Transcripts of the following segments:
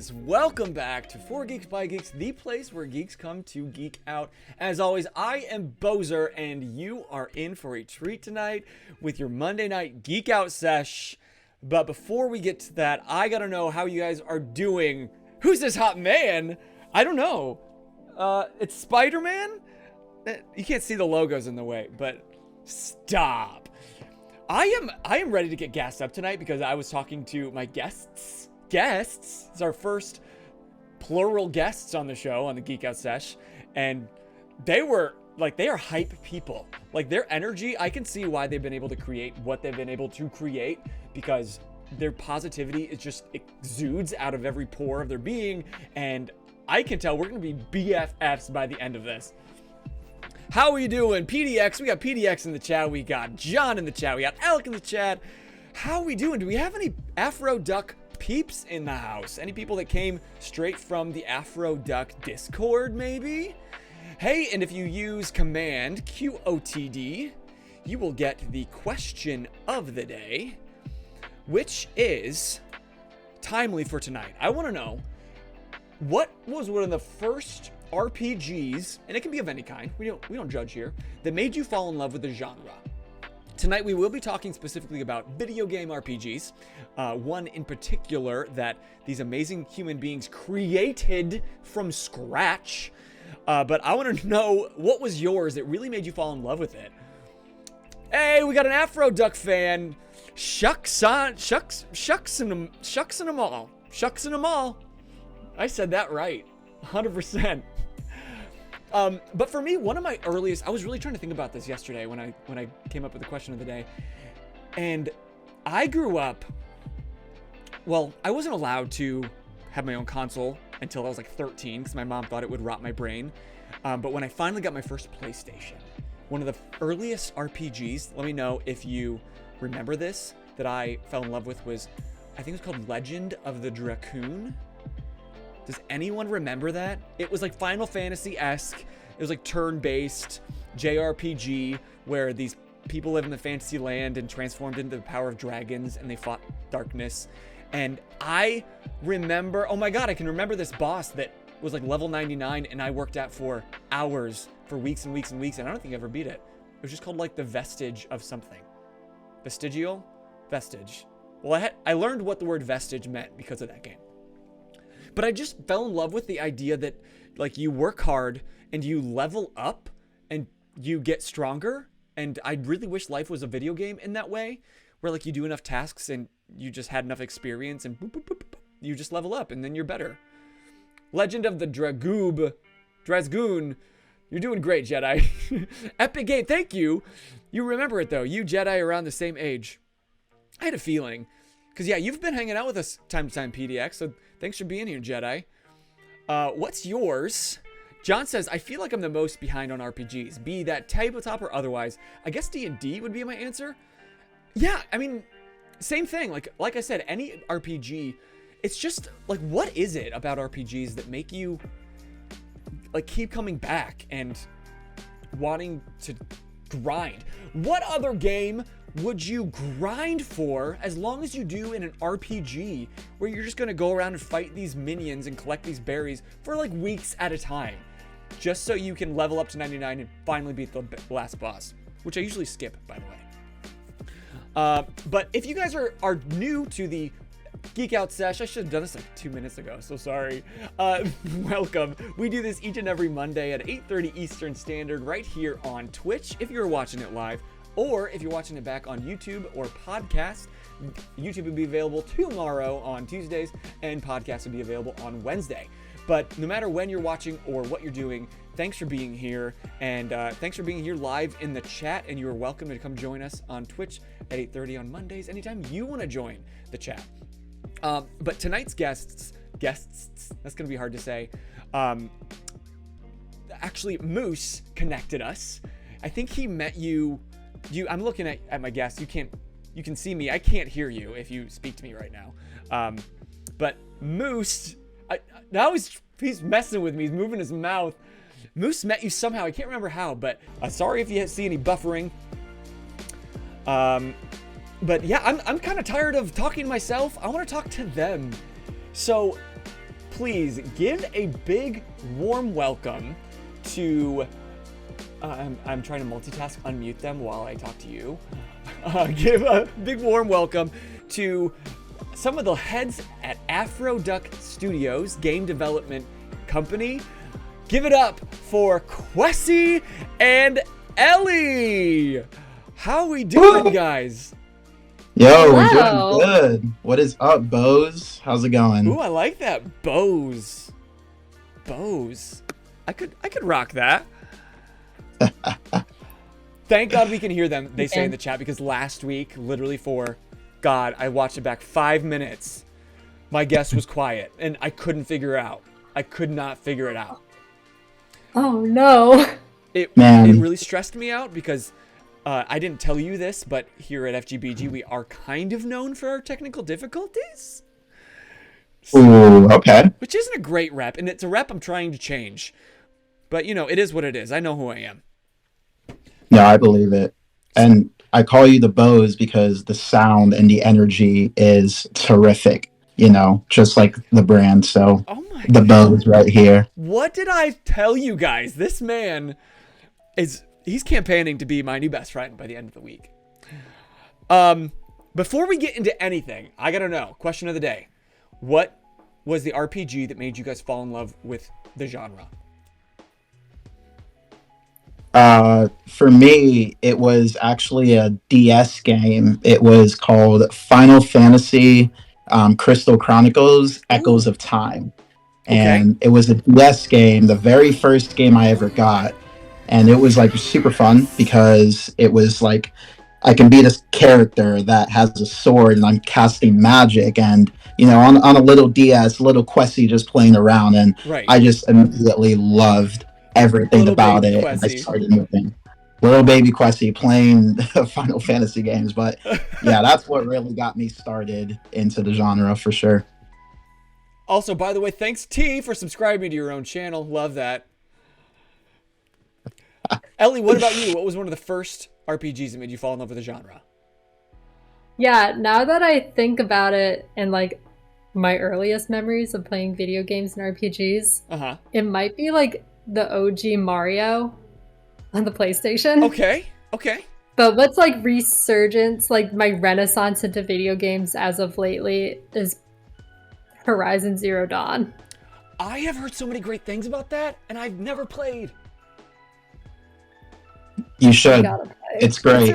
guys, welcome back to For Geeks by Geeks, the place where geeks come to geek out. As always, I am Boser, and you are in for a treat tonight with your Monday night Geek Out Sesh. But before we get to that, I gotta know how you guys are doing. Who's this hot man? I don't know. It's Spider-Man? You can't see the logos in the way, but stop. I am ready to get gassed up tonight because I was talking to my guests. It's our first plural guests on the show, on the Geek Out Sesh, and they are hype people. Like, their energy, I can see why they've been able to create what they've been able to create, because their positivity is just exudes out of every pore of their being, and I can tell we're gonna be BFFs by the end of this. How are you doing? PDX, we got PDX in the chat, we got John in the chat, we got Alec in the chat. How are we doing? Do we have any AfroDuck peeps in the house? Any people that came straight from the AfroDuck Discord, maybe? Hey, and if you use command QOTD, you will get the question of the day, which is timely for tonight. I want to know, what was one of the first RPGs, and it can be of any kind, we don't judge here, that made you fall in love with the genre? Tonight we will be talking specifically about video game RPGs, one in particular that these amazing human beings created from scratch. But I want to know, what was yours that really made you fall in love with it? Hey, we got an AfroDuck fan. Shucks in them all. I said that right, 100%. But for me, one of my earliest, I was really trying to think about this yesterday when I came up with the question of the day. And I grew up, well, I wasn't allowed to have my own console until I was like 13 because my mom thought it would rot my brain. But when I finally got my first PlayStation, one of the earliest RPGs, let me know if you remember this, that I fell in love with was, I think it was called Legend of the Dracoon. Does anyone remember that? It was like Final Fantasy-esque. It was like turn-based JRPG where these people live in the fantasy land and transformed into the power of dragons, and they fought darkness. And I remember, oh my god, I can remember this boss that was like level 99 and I worked at for hours, for weeks and weeks and weeks, and I don't think I ever beat it. It was just called like the Vestige of something. Vestigial? Vestige. Well, I learned what the word vestige meant because of that game. But I just fell in love with the idea that, like, you work hard and you level up and you get stronger. And I really wish life was a video game in that way, where, like, you do enough tasks and you just had enough experience and boop, boop, boop, boop, you just level up and then you're better. Legend of the Dragoon. You're doing great, Jedi. Epic game, thank you. You remember it, though. You Jedi around the same age. I had a feeling. Because, yeah, you've been hanging out with us time to time, PDX, so thanks for being here, Jedi. What's yours? John says, I feel like I'm the most behind on RPGs, be that tabletop or otherwise. I guess D&D would be my answer. Yeah, I mean, same thing. Like I said, any RPG, it's just, like, what is it about RPGs that make you, like, keep coming back and wanting to grind? What other game would you grind for as long as you do in an RPG where you're just going to go around and fight these minions and collect these berries for like weeks at a time just so you can level up to 99 and finally beat the last boss, which I usually skip, by the way. But if you guys are new to the Geek Out Sesh, I should have done this like 2 minutes ago, so sorry. Welcome. We do this each and every Monday at 8:30 Eastern Standard right here on Twitch if you're watching it live. Or if you're watching it back on YouTube or podcast, YouTube will be available tomorrow on Tuesdays, and podcast will be available on Wednesday. But no matter when you're watching or what you're doing, thanks for being here, and thanks for being here live in the chat, and you are welcome to come join us on Twitch at 8:30 on Mondays, anytime you want to join the chat. But tonight's guests, that's going to be hard to say. Actually, Moose connected us. I think he met you. I'm looking at my guest. You can see me. I can't hear you if you speak to me right now. But Moose, now he's messing with me. He's moving his mouth. Moose met you somehow. I can't remember how, but sorry if you see any buffering. But yeah, I'm kind of tired of talking to myself. I want to talk to them. So please give a big warm welcome to I'm trying to multitask, unmute them while I talk to you. Give a big warm welcome to some of the heads at AfroDuck Studios Game Development Company. Give it up for Kwesi and Ellie. How we doing, guys? Yo, we're doing good. What is up, Bose? How's it going? Ooh, I like that. Bose. I could rock that. Thank God we can hear them, they say in the chat, because last week, literally I watched it back 5 minutes. My guest was quiet, and I couldn't figure it out. I could not figure it out. Oh, no. It really stressed me out because I didn't tell you this, but here at FGBG, we are kind of known for our technical difficulties. Ooh, okay. Which isn't a great rep, and it's a rep I'm trying to change. But, it is what it is. I know who I am. No, I believe it. And I call you the Bose because the sound and the energy is terrific, just like the brand. So the Bose right here. What did I tell you guys? This man he's campaigning to be my new best friend by the end of the week. Before we get into anything, I gotta know, question of the day. What was the RPG that made you guys fall in love with the genre? For me, it was actually a DS game. It was called Final Fantasy Crystal Chronicles Echoes of Time. And It was a DS game, the very first game I ever got. And it was like super fun because it was like I can be this character that has a sword and I'm casting magic and on a little DS, little Questy just playing around, and I just immediately loved everything about it. And I started moving. Little baby Questy playing Final Fantasy games, but yeah, that's what really got me started into the genre for sure. Also, by the way, thanks T for subscribing to your own channel. Love that. Ellie, what about you? What was one of the first RPGs that made you fall in love with the genre? Yeah, now that I think about it and like my earliest memories of playing video games and RPGs, it might be like the OG Mario on the PlayStation. Okay. But what's like resurgence, like my renaissance into video games as of lately is Horizon Zero Dawn. I have heard so many great things about that, and I've never played. You should. It's great.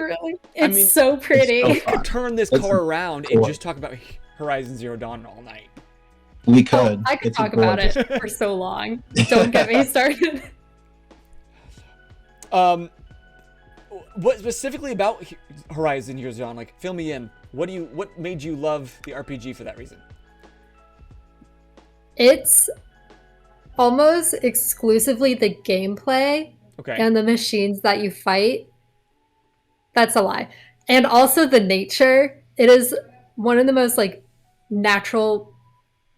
It's so pretty. We could turn this car around and just talk about Horizon Zero Dawn all night. We could. I could talk about it for so long. Don't get me started. What specifically about Horizon Zero Dawn? Like, fill me in. What made you love the RPG for that reason? It's almost exclusively the gameplay and the machines that you fight. That's a lie. And also the nature. It is one of the most like natural,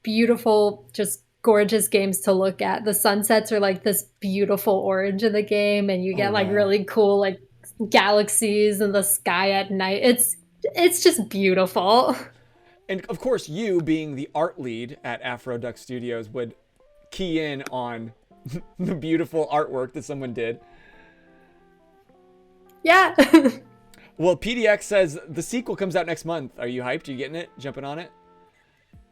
beautiful, just gorgeous games to look at. The sunsets are like this beautiful orange in the game, and you get like really cool like galaxies in the sky at night. It's just beautiful. And of course, you being the art lead at AfroDuck Studios would key in on the beautiful artwork that someone did. Yeah. Well, PDX says the sequel comes out next month. Are you hyped? Are you getting it? Jumping on it?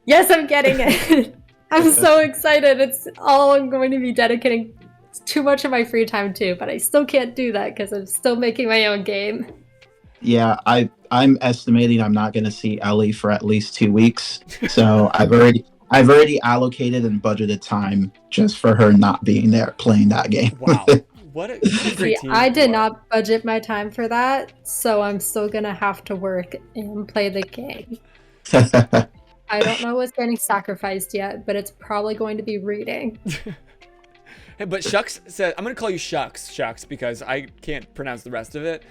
Yes, I'm getting it. I'm so excited. It's all I'm going to be dedicating too much of my free time to, but I still can't do that because I'm still making my own game. Yeah, I'm estimating I'm not going to see Ellie for at least 2 weeks. So I've already allocated and budgeted time just for her not being there playing that game. Wow. What a great team. I did not budget my time for that, so I'm still going to have to work and play the game. I don't know what's getting sacrificed yet, but it's probably going to be reading. Hey, but Shucks said, I'm going to call you Shucks, because I can't pronounce the rest of it.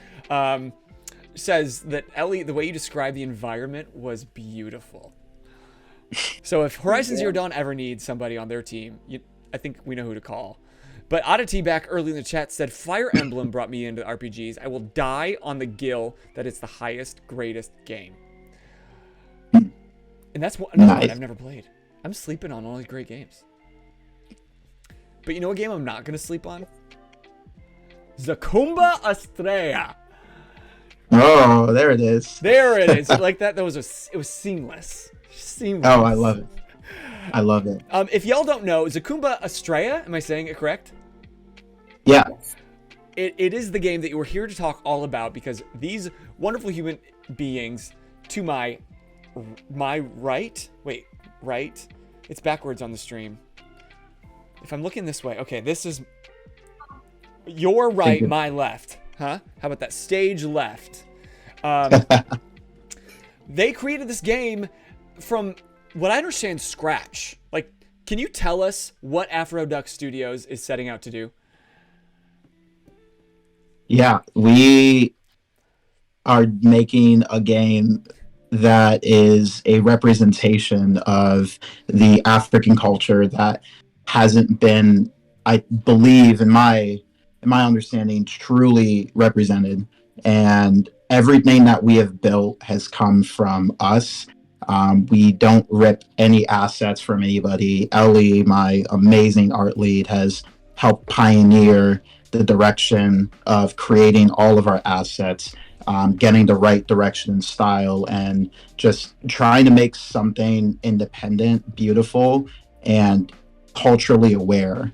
Says that Ellie, the way you described the environment was beautiful. So if Horizon Zero Dawn ever needs somebody on their team, I think we know who to call. But Oddity back early in the chat said, Fire Emblem brought me into RPGs. I will die on the gill that it's the highest, greatest game. And that's another one I've never played. I'm sleeping on all these great games. But you know what game I'm not going to sleep on? Zakumba Astraia. Oh, there it is. There it is. Like that was it was seamless. Seamless. Oh, I love it. I love it. If y'all don't know, Zakumba Astraia, am I saying it correct? Yeah. It is the game that you were here to talk all about, because these wonderful human beings to my right, wait, right? It's backwards on the stream. If I'm looking this way, okay, this is your right, my left. Huh? How about that? Stage left. They created this game from what I understand, scratch. Like, can you tell us what AfroDuck Studios is setting out to do? Yeah, we are making a game that is a representation of the African culture that hasn't been, I believe, in my understanding, truly represented. And everything that we have built has come from us. We don't rip any assets from anybody. Ellie, my amazing art lead, has helped pioneer the direction of creating all of our assets, getting the right direction and style, and just trying to make something independent, beautiful, and culturally aware,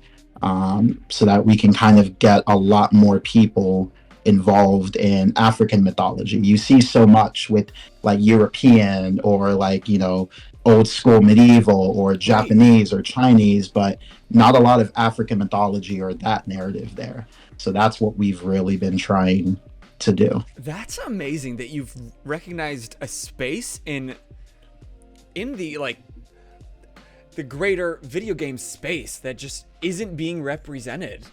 so that we can kind of get a lot more people involved in African mythology. You see so much with like European or like, you know, old school medieval or Japanese or Chinese, but not a lot of African mythology or that narrative there. So that's what we've really been trying to do. That's amazing that you've recognized a space in the like the greater video game space that just isn't being represented.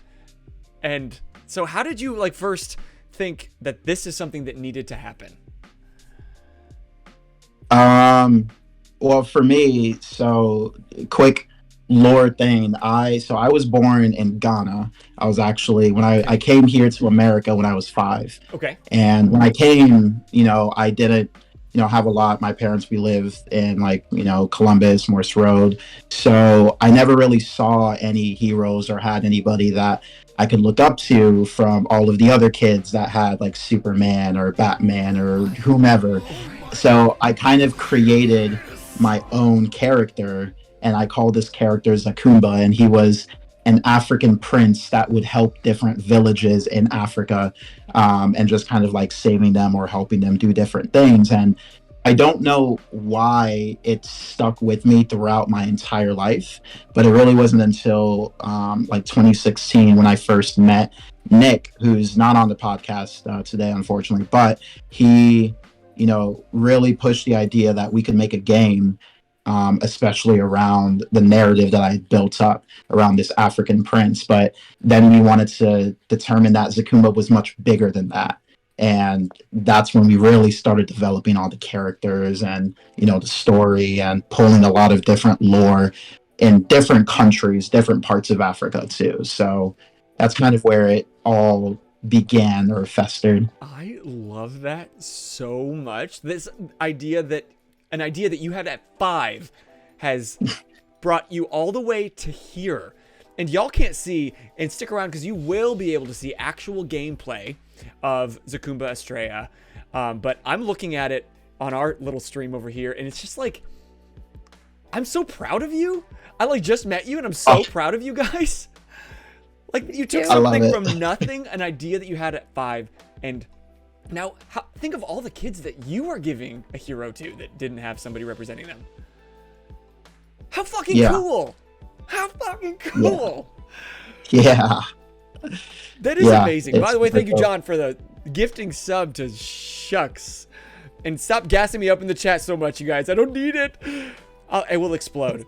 And so how did you like first think that this is something that needed to happen? Well, for me, so quick lore thing. I was born in Ghana. I was actually, when I came here to America when I was 5. Okay. And when I came, you know, I didn't, you know, have a lot. My parents, we lived in like, you know, Columbus, Morse Road. So I never really saw any heroes or had anybody that I could look up to from all of the other kids that had like Superman or Batman or whomever. So I kind of created my own character, and I called this character Zakumba, and he was an African prince that would help different villages in Africa, and just kind of like saving them or helping them do different things. And I don't know why it stuck with me throughout my entire life, but it really wasn't until like 2016 when I first met Nick, who's not on the podcast today, unfortunately, but he, you know, really pushed the idea that we could make a game, especially around the narrative that I built up around this African prince. But then we wanted to determine that Zakumba was much bigger than that. And that's when we really started developing all the characters and, you know, the story, and pulling a lot of different lore in different countries, different parts of Africa too. So that's kind of where it all began or festered. I love that so much. This idea that an idea that you had at 5 has brought you all the way to here. And y'all can't see, and stick around because you will be able to see actual gameplay of Zakumba Astraia. But I'm looking at it on our little stream over here, and it's just like, I'm so proud of you. I like just met you, and I'm so proud of you guys. Like, you took something from nothing, an idea that you had at 5, and now think of all the kids that you are giving a hero to that didn't have somebody representing them. How fucking cool! How fucking cool! Yeah. That is amazing. By the way, thank you, John, for the gifting sub to Shucks. And stop gassing me up in the chat so much, you guys. I don't need it. It will explode.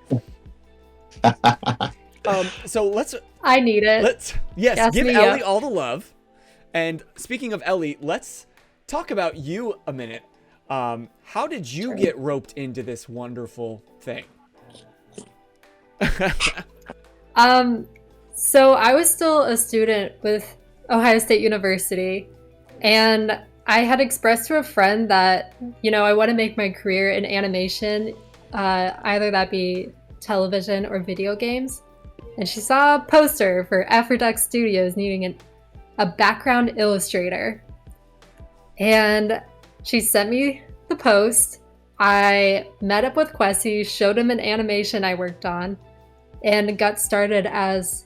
So let's... I need it. Yes, give Ellie all the love. And speaking of Ellie, let's talk about you a minute. How did you get roped into this wonderful thing? So I was still a student with Ohio State University, and I had expressed to a friend that, you know, I want to make my career in animation, either that be television or video games. And she saw a poster for AfroDuck Studios needing a background illustrator. And she sent me the post. I met up with Questy, showed him an animation I worked on, and got started as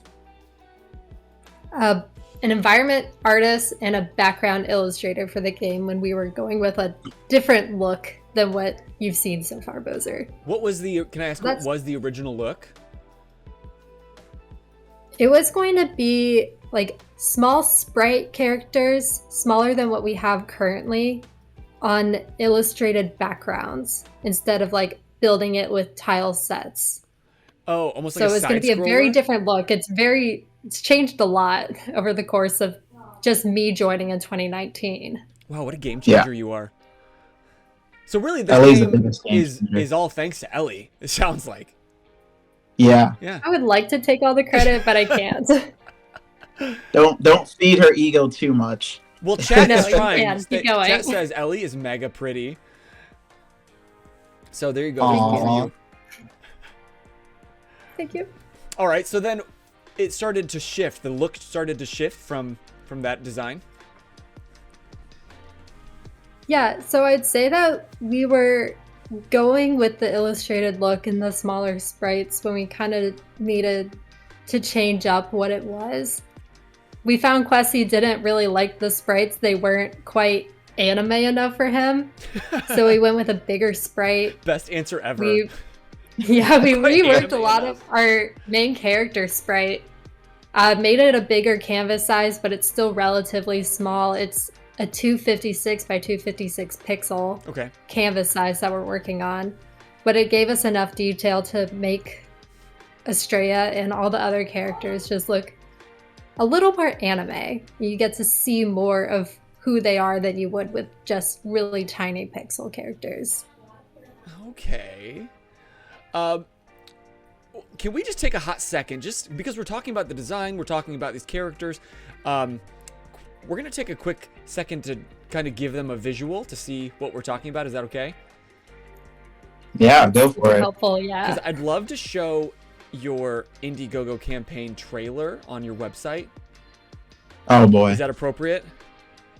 an environment artist and a background illustrator for the game when we were going with a different look than what you've seen so far, Boser. What was can I ask, what was the original look? It was going to be like small sprite characters, smaller than what we have currently, on illustrated backgrounds instead of like building it with tile sets. Oh, almost like so it's going to be a very different look. It's changed a lot over the course of just me joining in 2019. Wow, what a game changer you are. So really the game is all thanks to Ellie, it sounds like. Yeah. I would like to take all the credit, but I can't. Don't feed her ego too much. Well, chat is trying. Keep going. Chat says Ellie is mega pretty. So there you go. Aww. Thank you. All right, so then it started to shift. The look started to shift from that design. Yeah, so I'd say that we were going with the illustrated look and the smaller sprites when we kind of needed to change up what it was. We found Questy didn't really like the sprites. They weren't quite anime enough for him. So we went with a bigger sprite. Best answer ever. We reworked a lot of our main character sprite. Made it a bigger canvas size, but it's still relatively small. It's a 256 by 256 pixel canvas size that we're working on. But it gave us enough detail to make Astraia and all the other characters just look a little more anime. You get to see more of who they are than you would with just really tiny pixel characters. Okay. Can we just take a hot second, just because we're talking about the design, we're talking about these characters. We're going to take a quick second to kind of give them a visual to see what we're talking about. Is that okay? Yeah, go for it. Helpful, yeah. Because I'd love to show your Indiegogo campaign trailer on your website. Oh boy. Is that appropriate?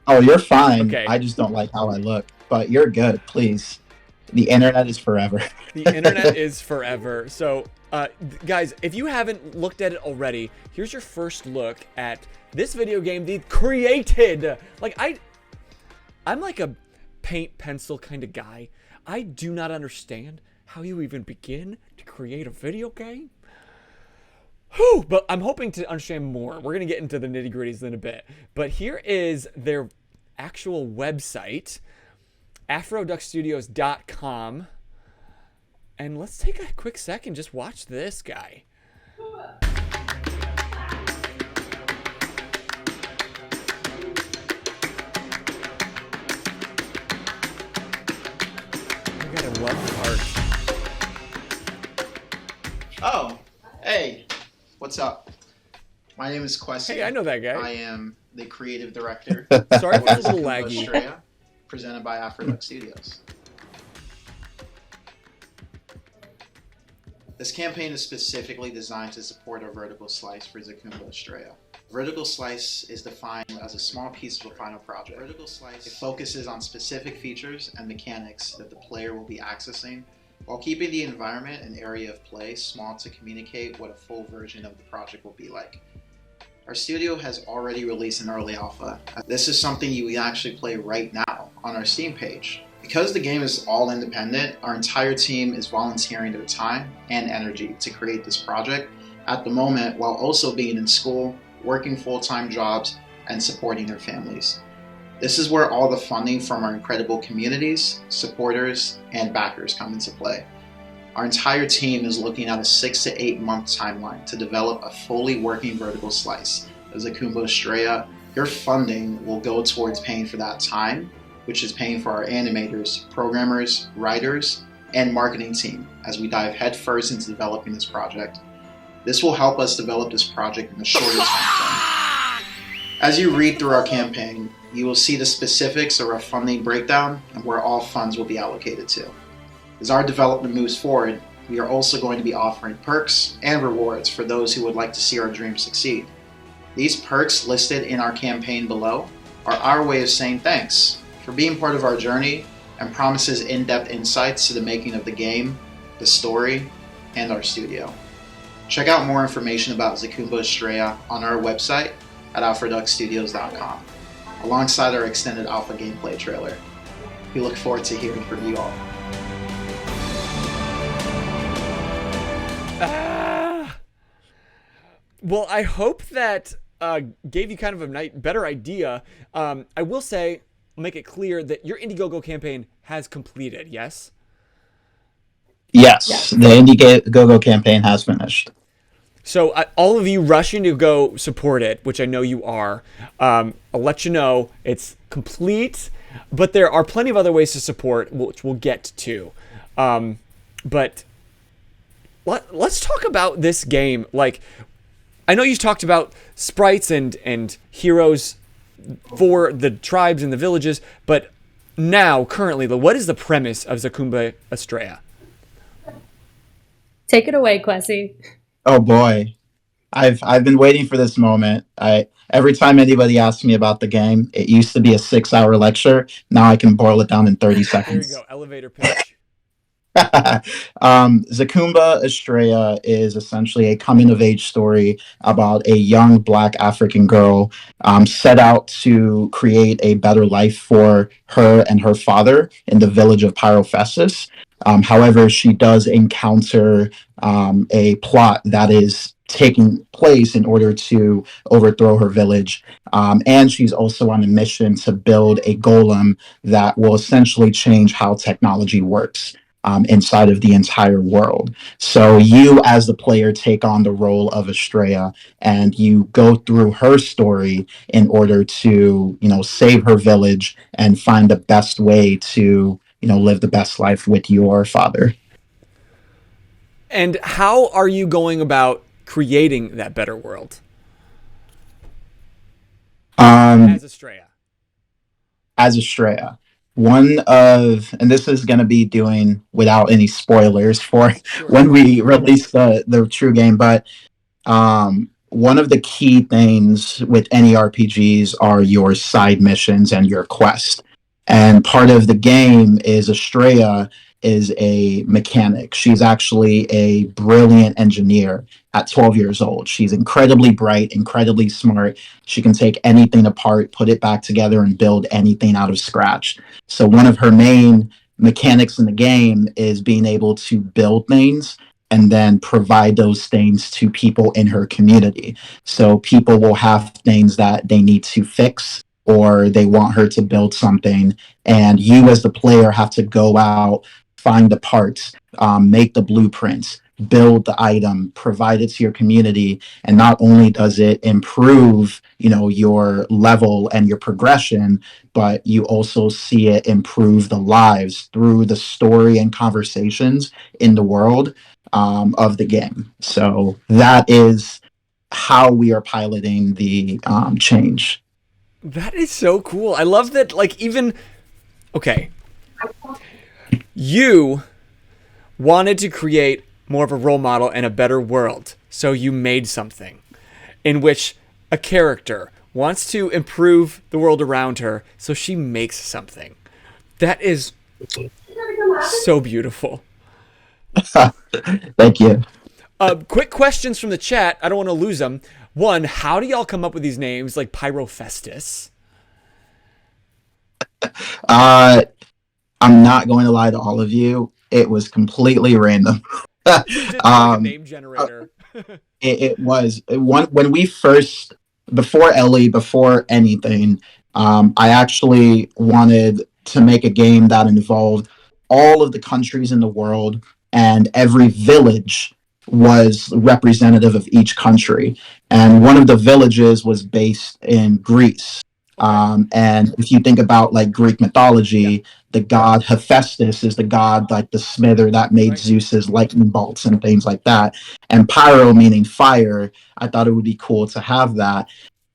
Oh, you're fine. Okay. I just don't like how I look, but you're good, please. The internet is forever. The internet is forever. So, guys, if you haven't looked at it already, here's your first look at this video game they created. Like, I'm like a paint pencil kind of guy. I do not understand how you even begin to create a video game. Whew, but I'm hoping to understand more. We're going to get into the nitty-gritties in a bit. But here is their actual website, AfroDuckStudios.com. And let's take a quick second, just watch this guy. I gotta love art. Oh, hey, what's up? My name is Kwesi. Hey, I know that guy. I am the creative director. Sorry for a little laggy. Astraia, presented by AfroDuck Studios. This campaign is specifically designed to support our vertical slice for Zakumba Astraia. Vertical slice is defined as a small piece of a final project. Vertical slice, it focuses on specific features and mechanics that the player will be accessing, while keeping the environment and area of play small to communicate what a full version of the project will be like. Our studio has already released an early alpha. This is something you can actually play right now on our Steam page. Because the game is all independent, our entire team is volunteering their time and energy to create this project at the moment, while also being in school, working full-time jobs, and supporting their families. This is where all the funding from our incredible communities, supporters, and backers come into play. Our entire team is looking at a 6 to 8 month timeline to develop a fully working vertical slice of Zakumba Astraia. Your funding will go towards paying for that time, which is paying for our animators, programmers, writers, and marketing team as we dive headfirst into developing this project. This will help us develop this project in the shortest time frame. As you read through our campaign, you will see the specifics of our funding breakdown and where all funds will be allocated to. As our development moves forward, We are also going to be offering perks and rewards for those who would like to see our dreams succeed. These perks listed in our campaign below are our way of saying thanks for being part of our journey and promises in-depth insights to the making of the game, the story, and our studio. Check out more information about Zakumba Astraia on our website at AfroDuckStudios.com, alongside our extended alpha gameplay trailer. We look forward to hearing from you all. Well, I hope that gave you kind of a better idea. I will say, make it clear that your Indiegogo campaign has completed, yes? Yes, the Indiegogo campaign has finished. So all of you rushing to go support it, which I know you are, I'll let you know it's complete, but there are plenty of other ways to support, which we'll get to. But let's talk about this game. Like, I know you talked about sprites and heroes for the tribes and the villages, but now, currently, what is the premise of Zakumba Astraia? Take it away, Kwesi. Oh boy, I've been waiting for this moment. Every time anybody asks me about the game, it used to be a 6-hour lecture. Now I can boil it down in 30 seconds. There you go, elevator pitch. Zakumba Astraia is essentially a coming-of-age story about a young Black African girl set out to create a better life for her and her father in the village of Pyrofessus. However, she does encounter a plot that is taking place in order to overthrow her village. And she's also on a mission to build a golem that will essentially change how technology works inside of the entire world. So you, as the player, take on the role of Astraia, and you go through her story in order to, save her village and find the best way to, live the best life with your father. And how are you going about creating that better world? As Astraia. As Astraia. And this is going to be doing without any spoilers for when we release the true game, but one of the key things with any RPGs are your side missions and your quest. And part of the game is Astraia is a mechanic. She's actually a brilliant engineer at 12 years old. She's incredibly bright, incredibly smart. She can take anything apart, put it back together, and build anything out of scratch. So one of her main mechanics in the game is being able to build things and then provide those things to people in her community. So people will have things that they need to fix, or they want her to build something, and you as the player have to go out, find the parts, make the blueprints, build the item, provide it to your community. And not only does it improve, your level and your progression, but you also see it improve the lives through the story and conversations in the world of the game. So that is how we are piloting the change. That is so cool. I love that, okay. You wanted to create more of a role model and a better world. So you made something in which a character wants to improve the world around her. So she makes something. That is so beautiful. Thank you. Quick questions from the chat. I don't want to lose them. One, how do y'all come up with these names like Pyrofestus? I'm not going to lie to all of you. It was completely random. A name generator. it was when we first, before Ellie, before anything, I actually wanted to make a game that involved all of the countries in the world, and every village was representative of each country. And one of the villages was based in Greece. And if you think about Greek mythology, the god Hephaestus is the god the smither that made Zeus's lightning bolts and things like that. And pyro meaning fire, I thought it would be cool to have that.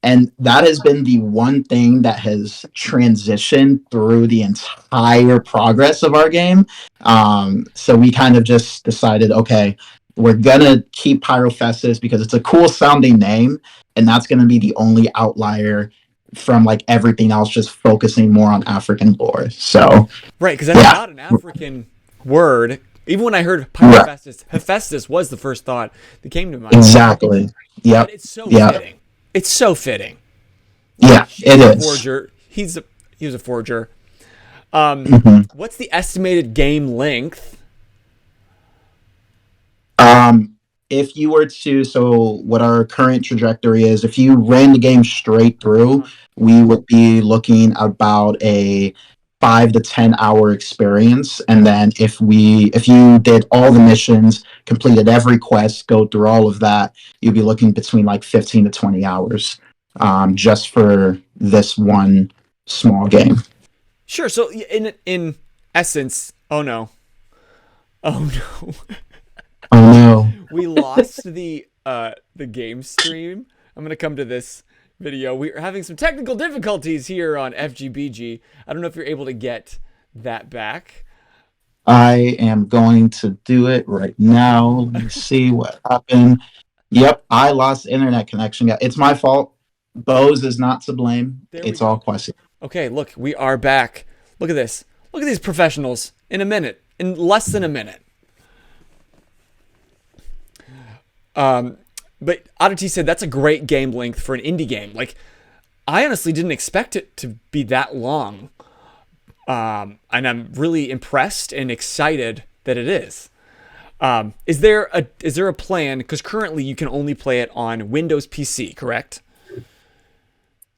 And that has been the one thing that has transitioned through the entire progress of our game. So we kind of just decided, okay, we're going to keep Pyrofestus because it's a cool sounding name. And that's going to be the only outlier from like everything else, just focusing more on African lore. So, right, because that's not an African word. Even when I heard Pyrofestus, Hephaestus was the first thought that came to mind. Exactly. Yeah. It's so fitting. It's so fitting. Yeah, it is. Forger. He was a forger. What's the estimated game length? If you were to, so what our current trajectory is, if you ran the game straight through, we would be looking about a 5 to 10 hour experience. And then if you did all the missions, completed every quest, go through all of that, you'd be looking between like 15 to 20 hours, just for this one small game. Sure. So in essence, oh no. Oh no, we lost the game stream. I'm gonna come to this video. We're having some technical difficulties here on FGBG. I don't know if you're able to get that back. I am going to do it right now. Let me see what happened. Yep, I lost internet connection. It's my fault. Bose is not to blame. It's all Questy. Okay, look, we are back. Look at this. Look at these professionals in a minute, in less than a minute. But Oddity said that's a great game length for an indie game. Like, I honestly didn't expect it to be that long. And I'm really impressed and excited that it is. Is there a plan? Because currently you can only play it on Windows PC, correct?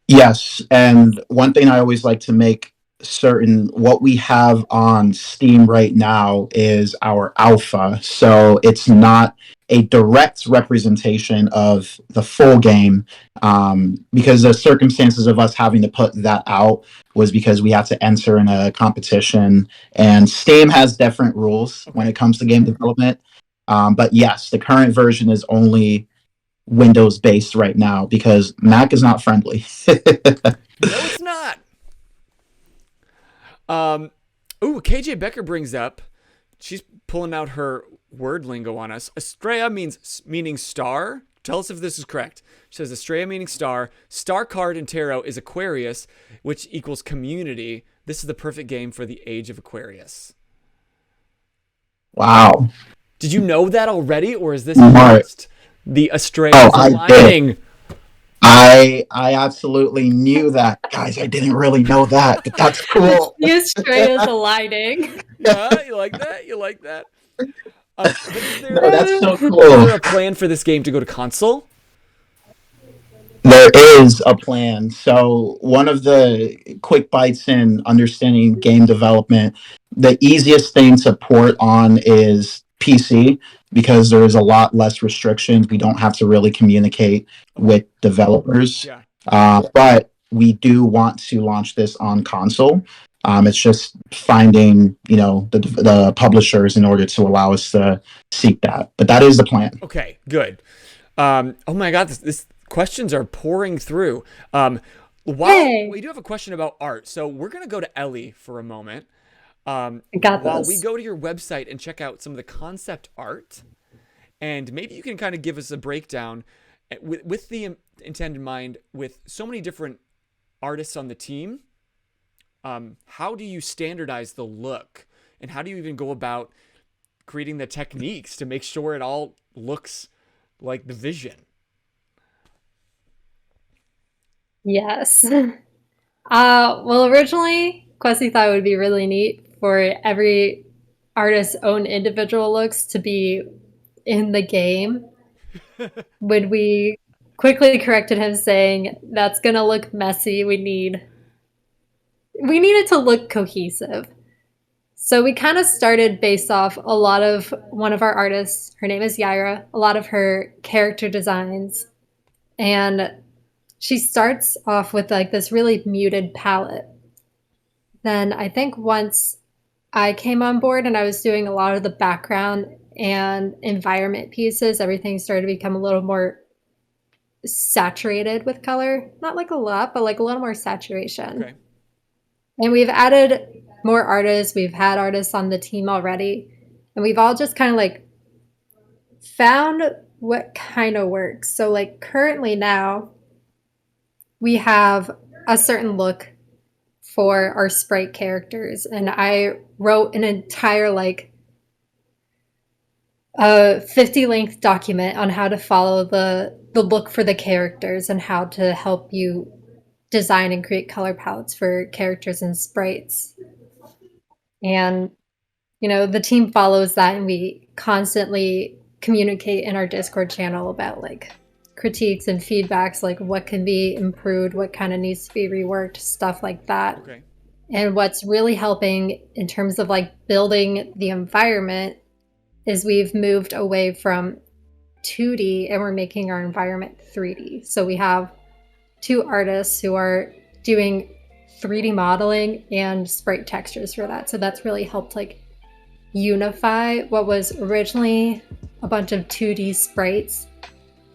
Yes, and one thing I always like to make certain, what we have on Steam right now is our alpha, so it's not a direct representation of the full game, because the circumstances of us having to put that out was because we had to enter in a competition, and Steam has different rules when it comes to game development. But yes, the current version is only Windows based right now because Mac is not friendly. No, it's not. KJ Becker brings up, she's pulling out her word lingo on us. Astraia meaning star. Tell us if this is correct. She says Astraia meaning star. Star card in tarot is Aquarius, which equals community. This is the perfect game for the age of Aquarius. Wow. Did you know that already, or is this just the Astraia aligning? I absolutely knew that. Guys, I didn't really know that, but that's cool. The Astraia's aligning. Yeah, you like that? You like that? That's so cool. Is there a plan for this game to go to console? There is a plan. So one of the quick bites in understanding game development, the easiest thing to port on is PC because there is a lot less restrictions. We don't have to really communicate with developers. Yeah. But we do want to launch this on console. It's just finding, the publishers in order to allow us to seek that. But that is the plan. Okay, good. Oh my God, this questions are pouring through. We do have a question about art, so we're gonna go to Ellie for a moment. While we go to your website and check out some of the concept art, and maybe you can kind of give us a breakdown with the intent in mind, with so many different artists on the team. How do you standardize the look, and how do you even go about creating the techniques to make sure it all looks like the vision? Yes. Well, originally, Questy thought it would be really neat for every artist's own individual looks to be in the game. When we quickly corrected him, saying that's gonna look messy, we need it to look cohesive. So we kind of started based off a lot of one of our artists, her name is Yaira, a lot of her character designs, and she starts off with like this really muted palette. Then I think once I came on board and I was doing a lot of the background and environment pieces, everything started to become a little more saturated with color. Not like a lot, but like a little more saturation. Okay. And we've added more artists. We've had artists on the team already. And we've all just kind of like found what kind of works. So like currently now, we have a certain look for our sprite characters. And I wrote an entire like a 50 length document on how to follow the look for the characters and how to help you design and create color palettes for characters and sprites. And, you know, the team follows that, and we constantly communicate in our Discord channel about like critiques and feedbacks, like what can be improved, what kind of needs to be reworked, stuff like that. Okay. And what's really helping in terms of like building the environment is we've moved away from 2D and we're making our environment 3D. So we have 2 artists who are doing 3D modeling and sprite textures for that. So that's really helped like unify what was originally a bunch of 2D sprites,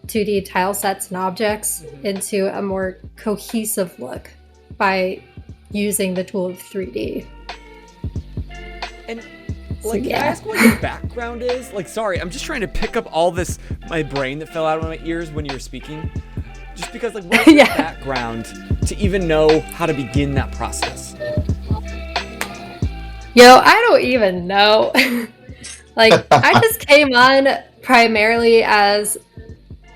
2D tile sets and objects into a more cohesive look by using the tool of 3D. And like, can I ask what your background is? Like, sorry, I'm just trying to pick up all this, my brain that fell out of my ears when you were speaking. Just because, like, what's your background to even know how to begin that process? Yo, I don't even know. Like, I just came on primarily as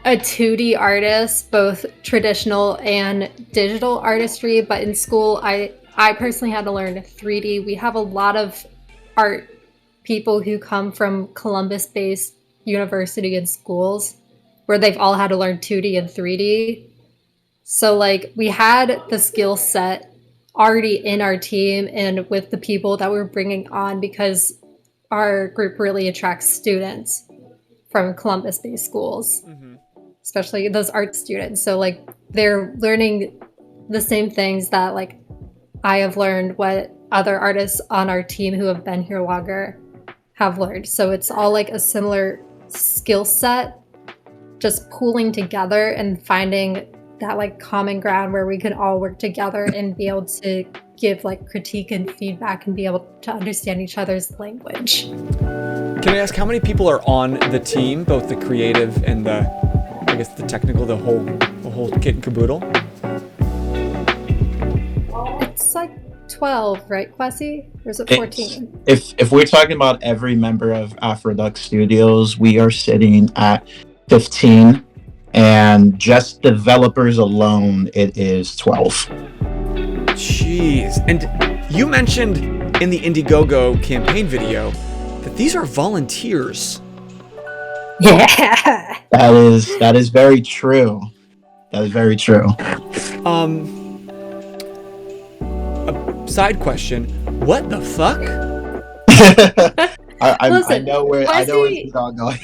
a 2D artist, both traditional and digital artistry, but in school, I personally had to learn 3D. We have a lot of art people who come from Columbus-based university and schools where they've all had to learn 2D and 3D. So like we had the skill set already in our team and with the people that we're bringing on, because our group really attracts students from Columbus-based schools, especially those art students. So like they're learning the same things that like I have learned, what other artists on our team who have been here longer have learned. So it's all like a similar skill set, just pooling together and finding that like common ground where we can all work together and be able to give like critique and feedback and be able to understand each other's language. Can I ask how many people are on the team, both the creative and the, I guess the technical, the whole kit and caboodle? It's like 12, right, Kwesi? Or is it 14? If we're talking about every member of AfroDuck Studios, we are sitting at 15, and just developers alone, it is 12. Jeez. And you mentioned in the Indiegogo campaign video that these are volunteers. Yeah. That is very true. That is very true. A side question, what the fuck? I know where this is all going.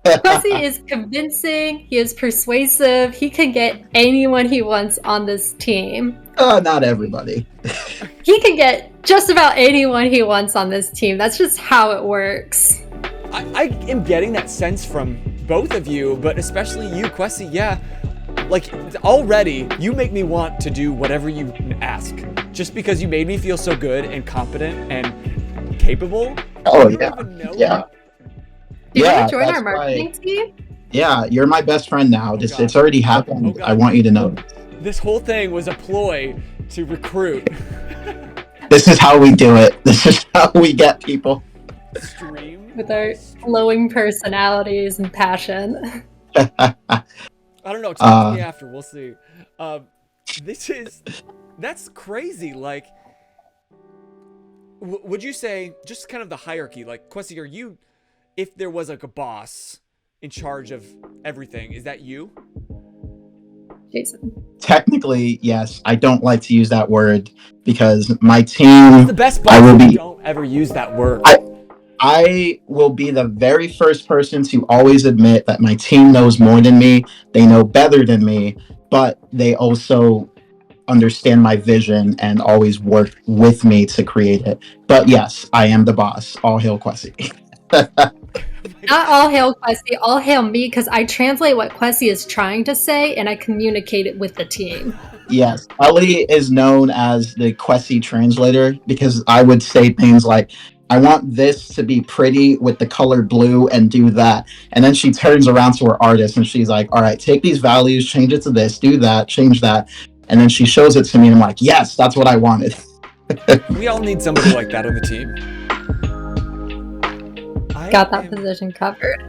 Kwesi is convincing, he is persuasive, he can get anyone he wants on this team. Not everybody. He can get just about anyone he wants on this team. That's just how it works. I am getting that sense from both of you, but especially you, Kwesi. Yeah, like already you make me want to do whatever you ask, just because you made me feel so good and competent and capable. Oh yeah. Do you want to join our marketing team? Yeah, you're my best friend now. It's already happened. I want you to know. This whole thing was a ploy to recruit. This is how we do it. This is how we get people. Stream with our glowing personalities and passion. I don't know. Talk to me after. We'll see. That's crazy. Like, would you say just kind of the hierarchy? Like, Questy, are you? If there was like a boss in charge of everything, is that you? Jason. Technically, yes. I don't like to use that word because my team. The best boss. Don't ever use that word. I will be the very first person to always admit that my team knows more than me. They know better than me, but they also understand my vision and always work with me to create it. But yes, I am the boss. All hail Kwesi. Not all hail Questy, all hail me, because I translate what Questy is trying to say and I communicate it with the team. Yes, Ellie is known as the Questy Translator because I would say things like, I want this to be pretty with the color blue and do that. And then she turns around to her artist and she's like, all right, take these values, change it to this, do that, change that. And then she shows it to me and I'm like, yes, that's what I wanted. We all need somebody like that on the team. Got that position covered.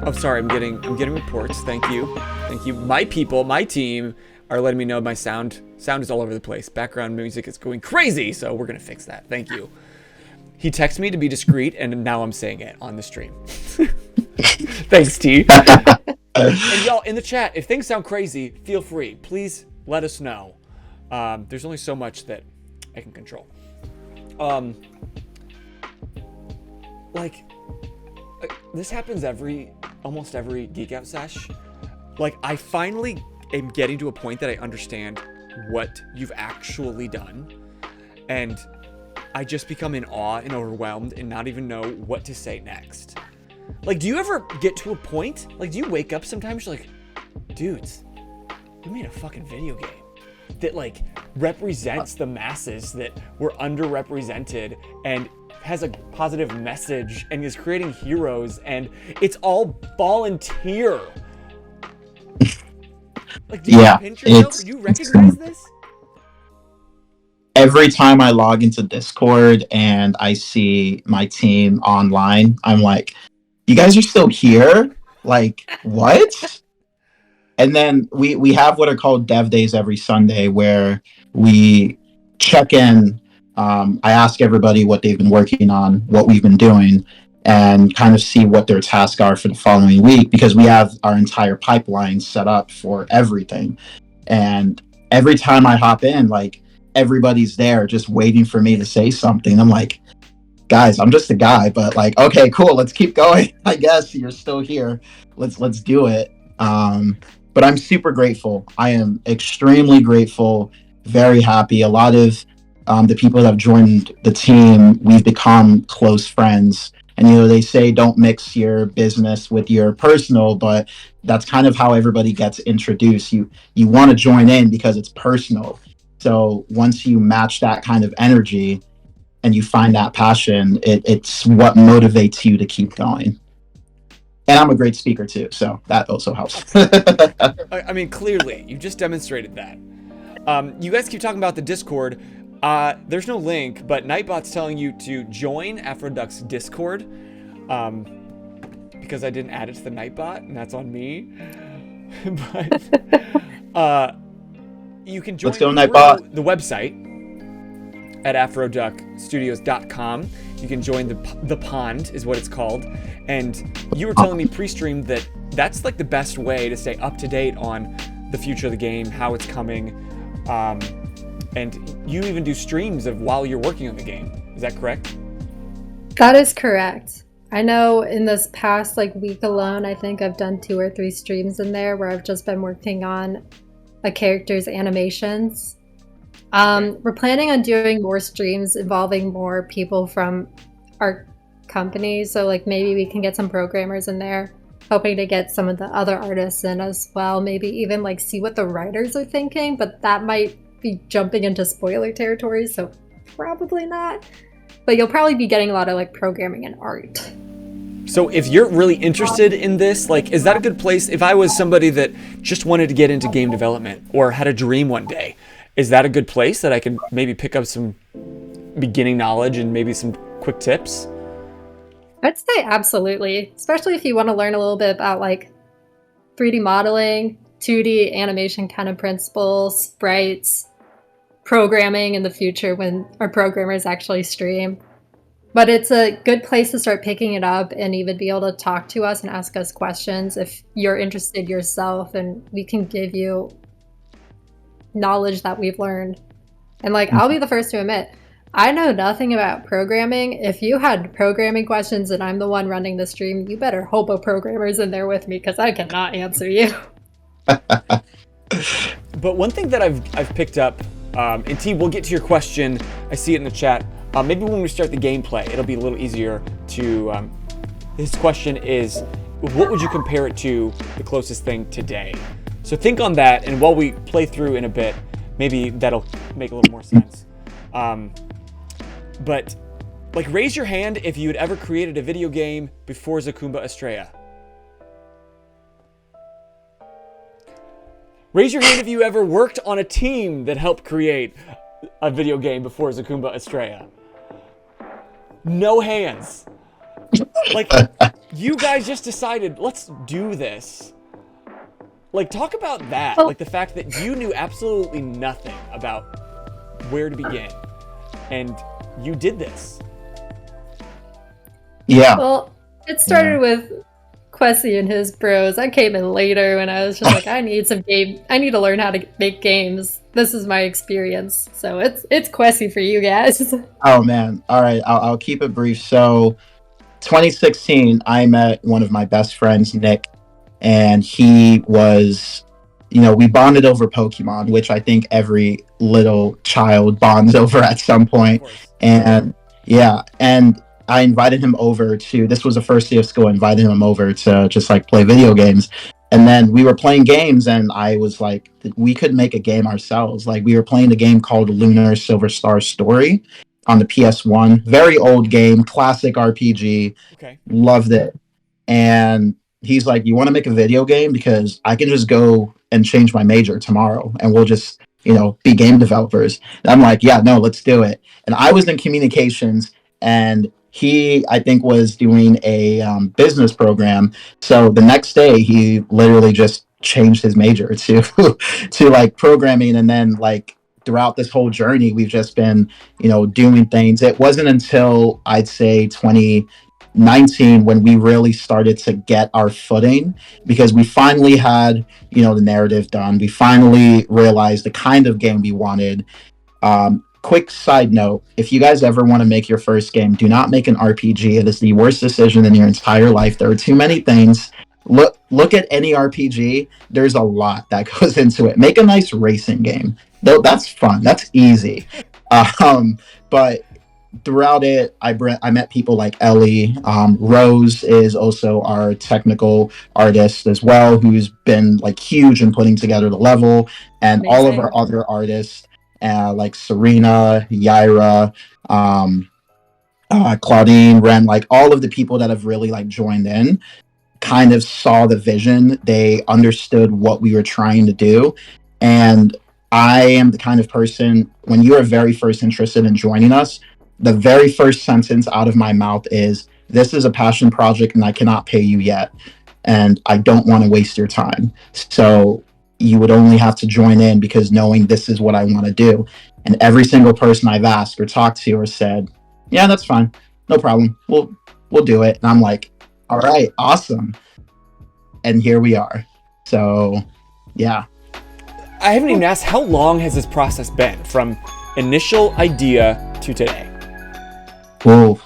Oh, sorry, I'm getting reports. Thank you. My people, my team are letting me know my sound is all over the place. Background music is going crazy, so we're gonna fix that. Thank you. He texted me to be discreet, and now I'm saying it on the stream. Thanks, T. And y'all in the chat, if things sound crazy, feel free. Please let us know. There's only so much that I can control. This happens almost every Geek Out Sesh. I finally am getting to a point that I understand what you've actually done, and I just become in awe and overwhelmed and not even know what to say next. Do you ever get to a point, do you wake up sometimes, you're like, dudes, we made a fucking video game that represents the masses that were underrepresented and has a positive message and is creating heroes, and it's all volunteer. Do you pinch yourself? Do you recognize this? Every time I log into Discord and I see my team online, I'm like, you guys are still here? What? And then we have what are called dev days every Sunday where we check in. I ask everybody what they've been working on, what we've been doing, and kind of see what their tasks are for the following week, because we have our entire pipeline set up for everything. And every time I hop in, everybody's there just waiting for me to say something. I'm like, guys, I'm just a guy, but okay, cool, let's keep going. I guess you're still here. Let's do it. But I'm super grateful. I am extremely grateful, very happy. A lot of the people that have joined the team, we've become close friends. And, they say don't mix your business with your personal, but that's kind of how everybody gets introduced. You want to join in because it's personal. So once you match that kind of energy and you find that passion, it's what motivates you to keep going. And I'm a great speaker too, so that also helps. I mean, clearly, you just demonstrated that. You guys keep talking about the Discord. There's no link, but Nightbot's telling you to join AfroDuck's Discord, because I didn't add it to the Nightbot, and that's on me. But you can join Nightbot. The website at AfroDuckStudios.com. You can join the pond, is what it's called. And you were telling me pre-stream that that's the best way to stay up to date on the future of the game, how it's coming. And you even do streams of while you're working on the game. Is that correct? That is correct. I know in this past week alone, I think I've done 2 or 3 streams in there where I've just been working on a character's animations. We're planning on doing more streams involving more people from our company. So maybe we can get some programmers in there, hoping to get some of the other artists in as well. Maybe even see what the writers are thinking, but that might be jumping into spoiler territory, so probably not. But you'll probably be getting a lot of programming and art. So if you're really interested in this, is that a good place? If I was somebody that just wanted to get into game development or had a dream one day, is that a good place that I can maybe pick up some beginning knowledge and maybe some quick tips? I'd say absolutely, especially if you want to learn a little bit about 3D modeling, 2D animation kind of principles, sprites, programming in the future when our programmers actually stream. But it's a good place to start picking it up and even be able to talk to us and ask us questions if you're interested yourself, and we can give you knowledge that we've learned. And I'll be the first to admit, I know nothing about programming. If you had programming questions and I'm the one running the stream, you better hope a programmer's in there with me, because I cannot answer you. But one thing that I've picked up And T, we'll get to your question. I see it in the chat. Maybe when we start the gameplay, it'll be a little easier to. His question is, what would you compare it to the closest thing today? So think on that, and while we play through in a bit, maybe that'll make a little more sense. But like, raise your hand if you had ever created a video game before Zakumba Astraia. Raise your hand if you ever worked on a team that helped create a video game before Zakumba Astraia. No hands. Like, you guys just decided, let's do this. Like, talk about that. Like, the fact that you knew absolutely nothing about where to begin. And you did this. Yeah. Well, it started with Kwesi and his bros. I came in later when I was just like, I need to learn how to make games. This is my experience. So it's Kwesi for you guys. Oh man. All right. I'll keep it brief. So 2016, I met one of my best friends, Nick, and he was, we bonded over Pokemon, which I think every little child bonds over at some point. And and I invited him over this was the first day of school, I invited him over to just like play video games. And then we were playing games, and I was like, we could make a game ourselves. Like, we were playing a game called Lunar Silver Star Story on the PS1. Very old game, classic RPG. Okay. Loved it. And he's like, you want to make a video game? Because I can just go and change my major tomorrow, and we'll just, be game developers. And I'm like, yeah, no, let's do it. And I was in communications, and he, I think, was doing a business program. So the next day, he literally just changed his major to like programming. And then like throughout this whole journey, we've just been, doing things. It wasn't until I'd say 2019 when we really started to get our footing, because we finally had, the narrative done. We finally realized the kind of game we wanted. Quick side note, if you guys ever want to make your first game, do not make an RPG. It is the worst decision in your entire life. There are too many things. Look at any RPG. There's a lot that goes into it. Make a nice racing game. That's fun. That's easy. But throughout it, I met people like Ellie. Rose is also our technical artist as well, who's been like huge in putting together the level, and amazing. All of our other artists. Like Serena, Yaira, Claudine, Ren, like all of the people that have really like joined in kind of saw the vision. They understood what we were trying to do. And I am the kind of person, when you are very first interested in joining us, the very first sentence out of my mouth is, this is a passion project and I cannot pay you yet. And I don't want to waste your time. So you would only have to join in because knowing this is what I want to do. And every single person I've asked or talked to or said, yeah, that's fine. No problem. We'll do it. And I'm like, all right, awesome. And here we are. So, yeah. I haven't even asked, how long has this process been from initial idea to today? Oh,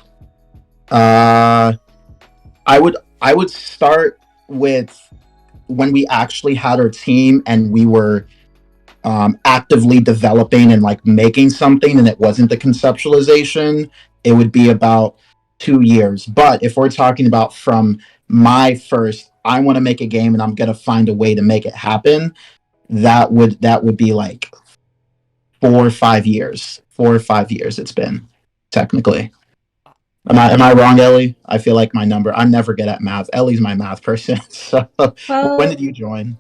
I would start with when we actually had our team and we were actively developing and like making something, and it wasn't the conceptualization, it would be about 2 years. But if we're talking about from my first, I want to make a game and I'm going to find a way to make it happen, that would be like 4 or 5 years. 4 or 5 years it's been, technically. Am I wrong, Ellie? I feel like I'm never good at math. Ellie's my math person. So when did you join?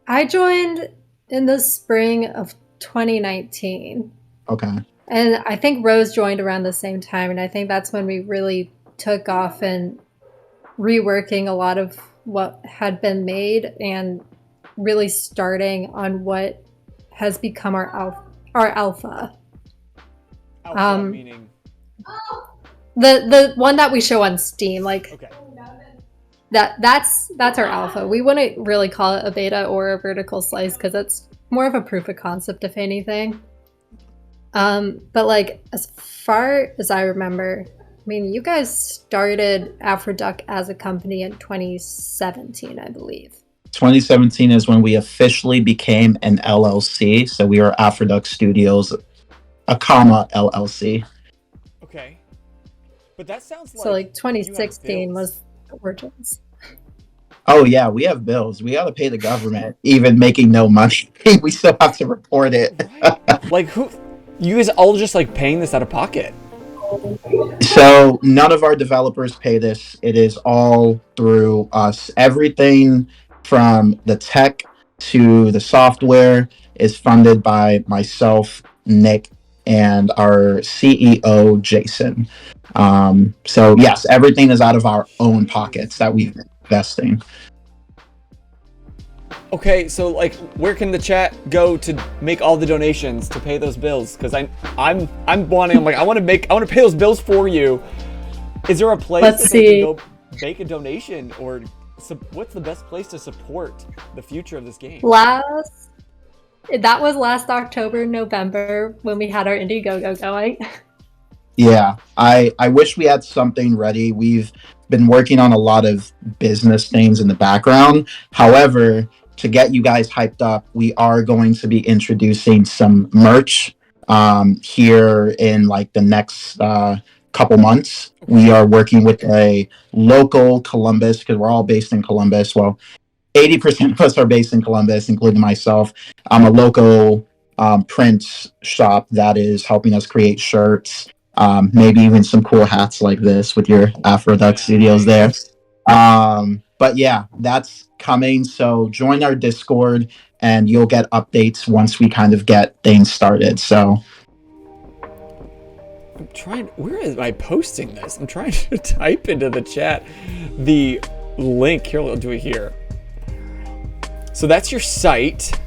I joined in the spring of 2019. Okay. And I think Rose joined around the same time. And I think that's when we really took off and reworking a lot of what had been made and really starting on what has become our alpha. Alpha meaning? The one that we show on Steam, like okay. That's our alpha. We wouldn't really call it a beta or a vertical slice because it's more of a proof of concept, if anything. But like as far as I remember, I mean, you guys started AfroDuck as a company in 2017, I believe. 2017 is when we officially became an LLC. So we are AfroDuck Studios, a comma LLC. Okay. But that sounds like... So, like, 2016 was the origins. Oh, yeah, we have bills. We got to pay the government, even making no money. We still have to report it. Right. Like, who... You guys all just, like, paying this out of pocket? So, none of our developers pay this. It is all through us. Everything from the tech to the software is funded by myself, Nick, and our CEO, Jason. So yes, everything is out of our own pockets that we've been investing. Okay, so like, where can the chat go to make all the donations to pay those bills? Because I want to pay those bills for you. Is there a place that they can go make a donation, or what's the best place to support the future of this game? That was last October, November, when we had our Indiegogo going. Yeah, I wish we had something ready. We've been working on a lot of business things in the background. However, to get you guys hyped up, we are going to be introducing some merch here in like the next couple months. We are working with a local Columbus, because we're all based in Columbus. Well, 80% of us are based in Columbus, including myself. I'm a local print shop that is helping us create shirts, maybe even some cool hats like this with your AfroDuck Studios there. But yeah, that's coming. So join our Discord and you'll get updates once we kind of get things started. So I'm trying, where am I posting this? I'm trying to type into the chat the link. Here, I'll do it here. So that's your site,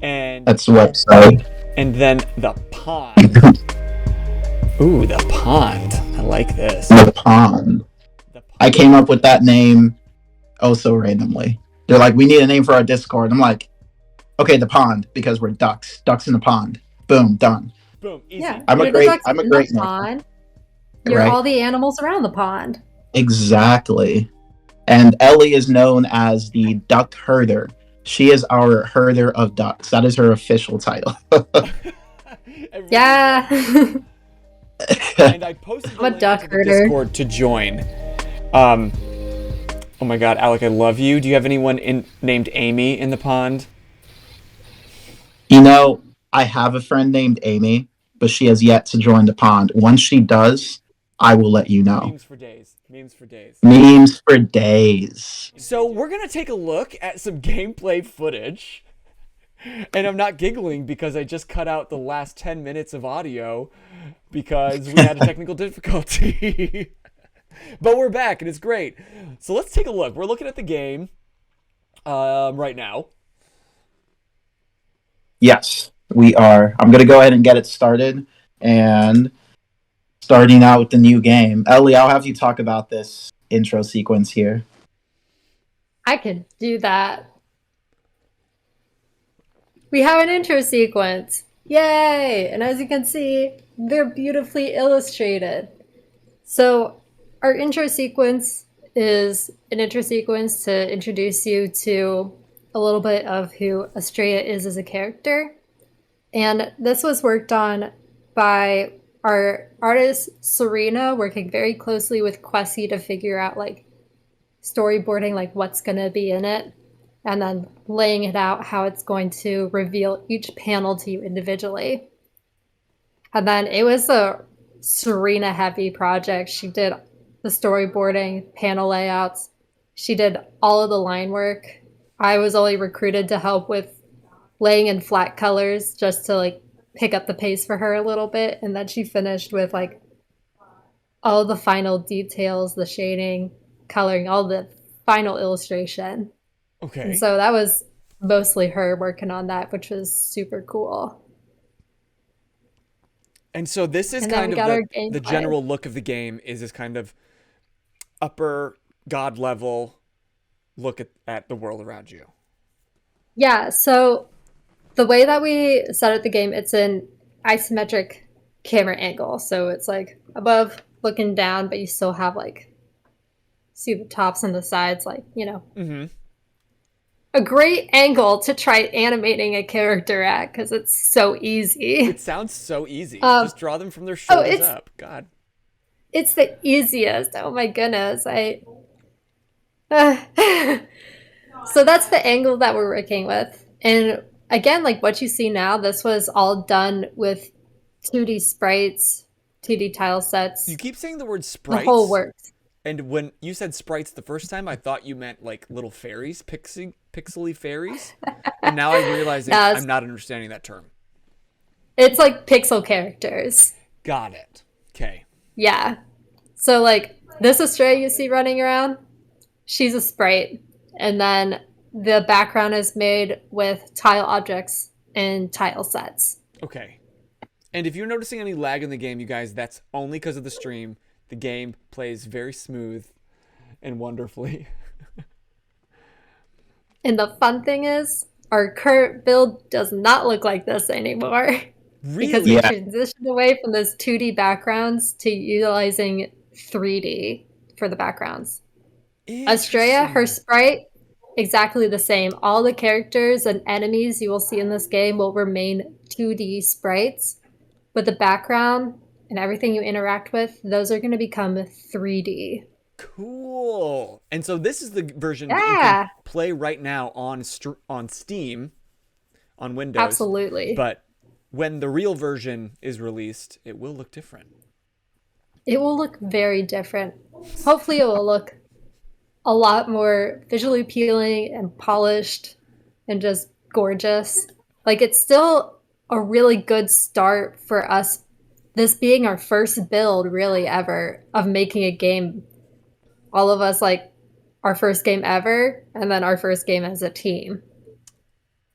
and that's the website. And then the pond. Ooh, the pond. I like this. The pond. I came up with that name so randomly. They're like, we need a name for our Discord. I'm like, okay, the pond, because we're ducks. Ducks in the pond. Boom, done. Boom, easy. Yeah, I'm a great pond. You're right? all the animals around the pond. Exactly. And Ellie is known as the duck herder. She is our herder of ducks. That is her official title. Yeah. And I posted the link to the Discord to join. Oh my god, Alec, I love you. Do you have anyone named Amy in the pond? You know, I have a friend named Amy, but she has yet to join the pond. Once she does, I will let you know. Memes for days. Memes for days. Memes for days. So we're going to take a look at some gameplay footage. And I'm not giggling because I just cut out the last 10 minutes of audio because we had a technical difficulty. But we're back and it's great. So let's take a look. We're looking at the game right now. Yes, we are. I'm going to go ahead and get it started. And starting out with the new game. Ellie, I'll have you talk about this intro sequence here. I could do that. We have an intro sequence. Yay! And as you can see, they're beautifully illustrated. So our intro sequence is an intro sequence to introduce you to a little bit of who Astraia is as a character. And this was worked on by our artist Serena, working very closely with Questy to figure out like storyboarding, like what's going to be in it, and then laying it out how it's going to reveal each panel to you individually. And then it was a Serena heavy project. She did the storyboarding, panel layouts. She did all of the line work. I was only recruited to help with laying in flat colors just to like pick up the pace for her a little bit. And then she finished with like all the final details, the shading, coloring, all the final illustration. Okay. And so that was mostly her working on that, which was super cool. And so this is kind of the general look of the game is this kind of upper god level look at the world around you. Yeah, so the way that we set up the game, it's an isometric camera angle. So it's like above looking down, but you still have like, see the tops and the sides, like, you know. Mm-hmm. a great angle to try animating a character at because it's so easy. It sounds so easy. Just draw them from their shoulders up. God. It's the easiest. Oh my goodness. So that's the angle that we're working with. And again, like what you see now, this was all done with 2D sprites, 2D tile sets. You keep saying the word sprites. The whole works. And when you said sprites the first time, I thought you meant like little fairies, pixely fairies. And now I'm realizing I'm not understanding that term. It's like pixel characters. Got it. Okay. Yeah. So like this Astraia you see running around, she's a sprite. And then the background is made with tile objects and tile sets. Okay. And if you're noticing any lag in the game, you guys, that's only because of the stream. The game plays very smooth and wonderfully. And the fun thing is, our current build does not look like this anymore. Really? Because we transitioned away from those 2D backgrounds to utilizing 3D for the backgrounds. Astraia, her sprite, exactly the same. All the characters and enemies you will see in this game will remain 2D sprites, but the background and everything you interact with, those are going to become 3D. Cool. And so this is the version that you can play right now on Steam, on Windows. Absolutely. But when the real version is released, it will look different. It will look very different. Hopefully it will look a lot more visually appealing and polished and just gorgeous. Like, it's still a really good start for us, this being our first build really ever of making a game. All of us, like, our first game ever, and then our first game as a team.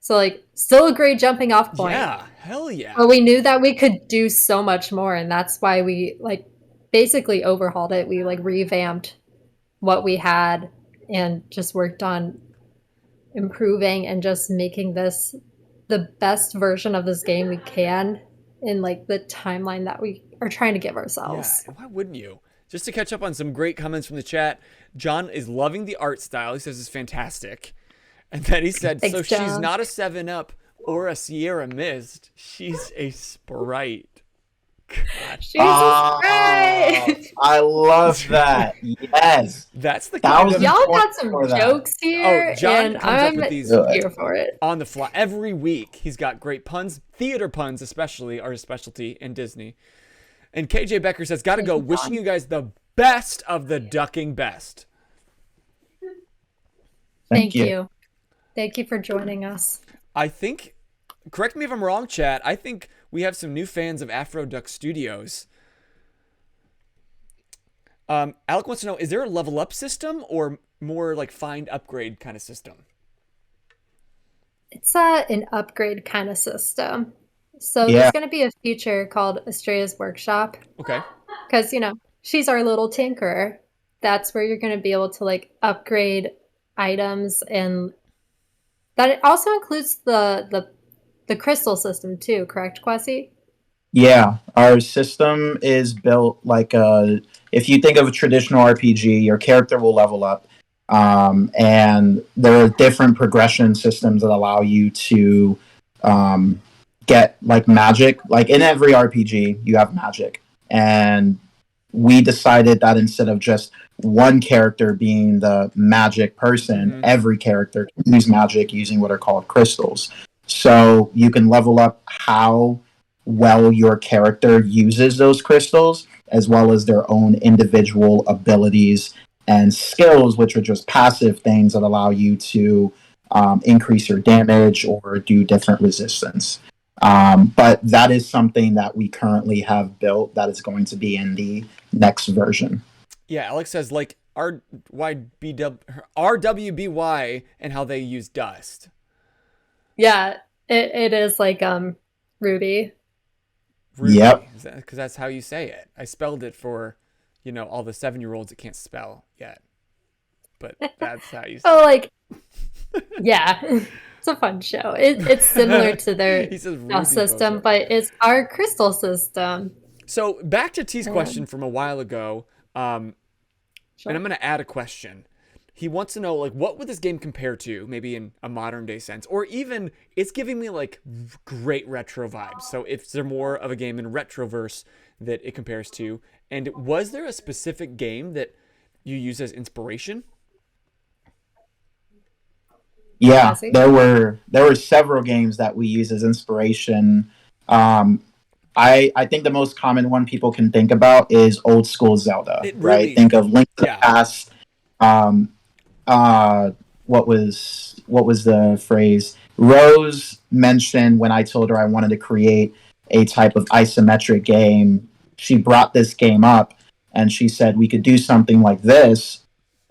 So, like, still a great jumping off point. Yeah, hell yeah. But we knew that we could do so much more, and that's why we, like, basically overhauled it. We, like, revamped what we had and just worked on improving and just making this the best version of this game we can in, like, the timeline that we are trying to give ourselves. Yeah, why wouldn't you? Just to catch up on some great comments from the chat, John is loving the art style. He says it's fantastic. And then he said, Thanks, so John. She's not a 7-Up or a Sierra Mist. She's a Sprite. God. She's a sprite! I love that. Yes. That's the kind of... Y'all got some jokes here, John and comes up I'm with these here for it. on the fly. Every week, he's got great puns. Theater puns, especially, are his specialty in Disney. And KJ Becker says, gotta go. Wishing you guys the best of the ducking best. Thank you. Thank you for joining us. I think, correct me if I'm wrong, chat, I think we have some new fans of AfroDuck Studios. Alec wants to know, is there a level up system or more like find upgrade kind of system? It's an upgrade kind of system. So there's going to be a feature called Astraia's Workshop. Okay. Because, you know, she's our little tinkerer. That's where you're going to be able to, like, upgrade items, and that it also includes the crystal system too, correct, Kwesi? Yeah, our system is built like if you think of a traditional RPG, your character will level up. And there are different progression systems that allow you to get like magic. Like in every RPG, you have magic. And we decided that instead of just one character being the magic person, every character can use magic using what are called crystals. So you can level up how well your character uses those crystals, as well as their own individual abilities and skills, which are just passive things that allow you to increase your damage or do different resistance. But that is something that we currently have built that is going to be in the next version. Yeah, Alex says like RWBY and how they use dust. Yeah, it is like Ruby. Yep. Because that's how you say it. I spelled it for, you know, all the 7-year-olds that can't spell yet. But that's how you say Oh, like, yeah. It's a fun show. It's similar to their system, Boser. but it's our crystal system. So back to T's question from a while ago. And I'm going to add a question. he wants to know, like, what would this game compare to, maybe in a modern day sense, or even it's giving me like great retro vibes. So if there more of a game in retroverse that it compares to, and was there a specific game that you use as inspiration? Yeah, there were several games that we use as inspiration. I think the most common one people can think about is old school Zelda, right? Think of Link to the Past. What was the phrase? Rose mentioned when I told her I wanted to create a type of isometric game. She brought this game up and she said we could do something like this.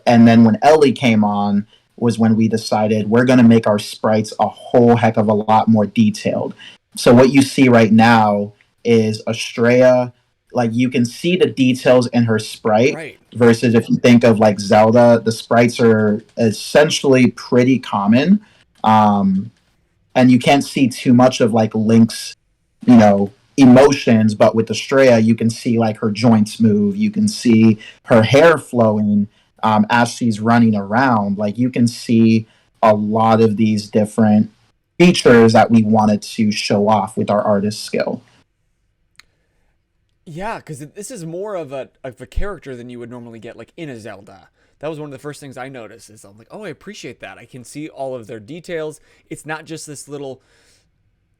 And then when Ellie came on was when we decided we're going to make our sprites a whole heck of a lot more detailed. So what you see right now is Astraia. Like, you can see the details in her sprite, versus if you think of like Zelda, the sprites are essentially pretty common. And you can't see too much of like Link's, emotions, but with Astraia, you can see like her joints move. You can see her hair flowing as she's running around. Like, you can see a lot of these different features that we wanted to show off with our artist skill. Yeah, because this is more of a character than you would normally get, like, in a Zelda. That was one of the first things I noticed. Is I'm like, oh, I appreciate that. I can see all of their details. It's not just this little,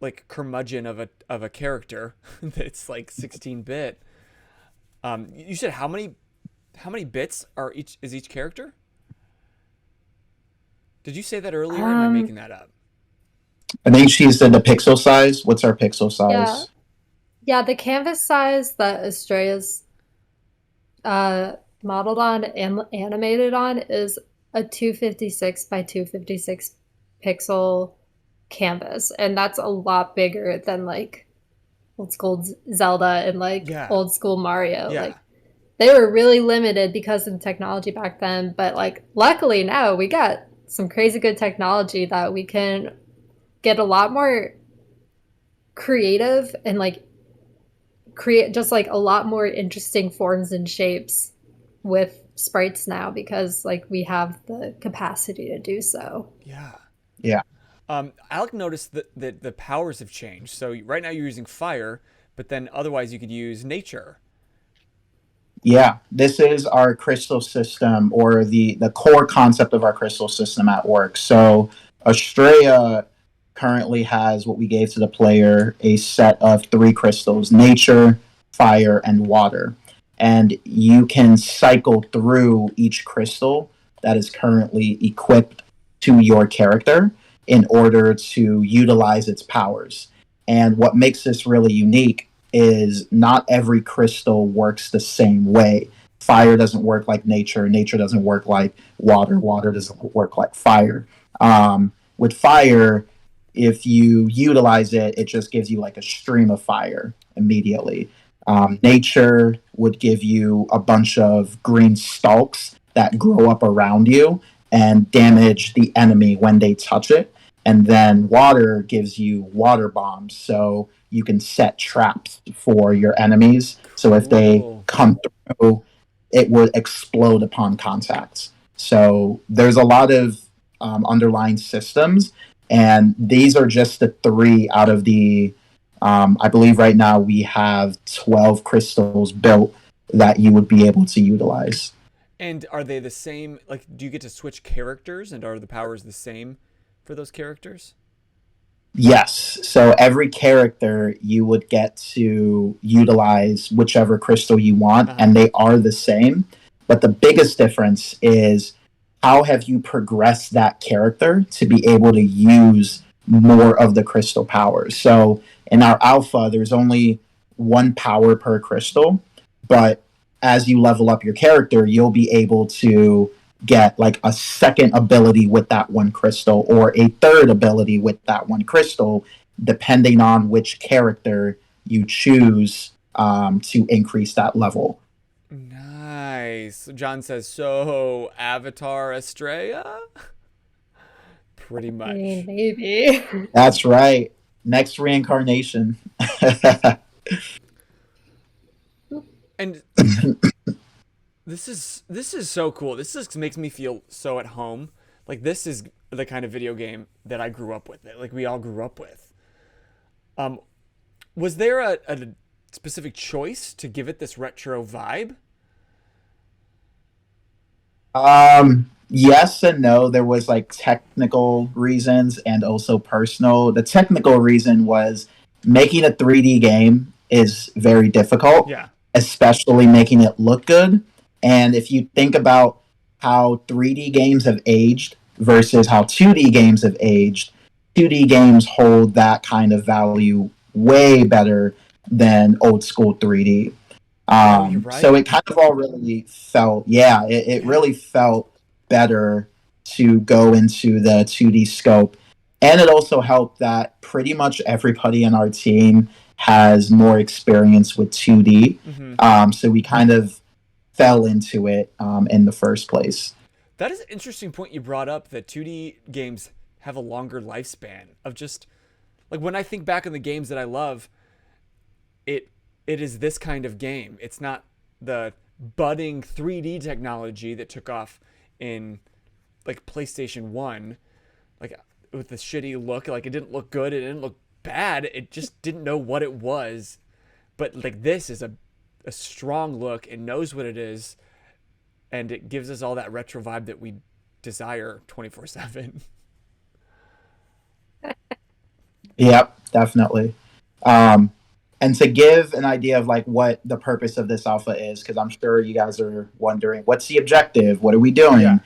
like, curmudgeon of a character that's like 16-bit. You said how many bits is each character? Did you say that earlier? Or am I making that up? I think she said the pixel size. What's our pixel size? Yeah, the canvas size that Astraia's modeled on and animated on is a 256 by 256 pixel canvas, and that's a lot bigger than like old school Zelda and like old school Mario. Like, they were really limited because of the technology back then, but like luckily now we got some crazy good technology that we can get a lot more creative and like create just like a lot more interesting forms and shapes with sprites now, because like we have the capacity to do so. Yeah. Alec noticed that the powers have changed. So right now you're using fire, but then otherwise you could use nature. Yeah, this is our crystal system, or the core concept of our crystal system at work. So Astraia currently has what we gave to the player, a set of 3 crystals: nature, fire, and water. And you can cycle through each crystal that is currently equipped to your character in order to utilize its powers. And what makes this really unique is not every crystal works the same way. Fire doesn't work like nature. Nature doesn't work like water. Water doesn't work like fire. With fire, if you utilize it, it just gives you like a stream of fire immediately. Nature would give you a bunch of green stalks that grow up around you and damage the enemy when they touch it. And then water gives you water bombs, so you can set traps for your enemies. So if they come through, it would explode upon contact. So there's a lot of underlying systems, and these are just the 3 out of the, I believe right now we have 12 crystals built that you would be able to utilize. And are they the same? Like, do you get to switch characters, and are the powers the same for those characters? Yes. So every character you would get to utilize whichever crystal you want, and they are the same. But the biggest difference is how have you progressed that character to be able to use more of the crystal powers. So in our alpha, there's only 1 power per crystal, but as you level up your character, you'll be able to get like a second ability with that 1 crystal, or a third ability with that 1 crystal, depending on which character you choose to increase that level. Nice. John says, so Avatar Astraia? Pretty much. Maybe. That's right. Next reincarnation. And This is so cool. This just makes me feel so at home. Like this is the kind of video game that I grew up with. Like we all grew up with. Was there a specific choice to give it this retro vibe? Yes and no. There was like technical reasons and also personal. The technical reason was making a 3D game is very difficult. Yeah. Especially making it look good. And if you think about how 3D games have aged versus how 2D games have aged, 2D games hold that kind of value way better than old school 3D. Right. So it kind of all really felt, it really felt better to go into the 2D scope. And it also helped that pretty much everybody in our team has more experience with 2D. Mm-hmm. So we kind of fell into it in the first place. That is an interesting point you brought up, that 2D games have a longer lifespan of just, like when I think back on the games that I love, it is this kind of game. It's not the budding 3D technology that took off in like PlayStation 1, like with the shitty look, like it didn't look good, it didn't look bad, it just didn't know what it was. But like this is a strong look, it knows what it is, and it gives us all that retro vibe that we desire 24/7. Yep, definitely. And to give an idea of like what the purpose of this alpha is, because I'm sure you guys are wondering, what's the objective? What are we doing?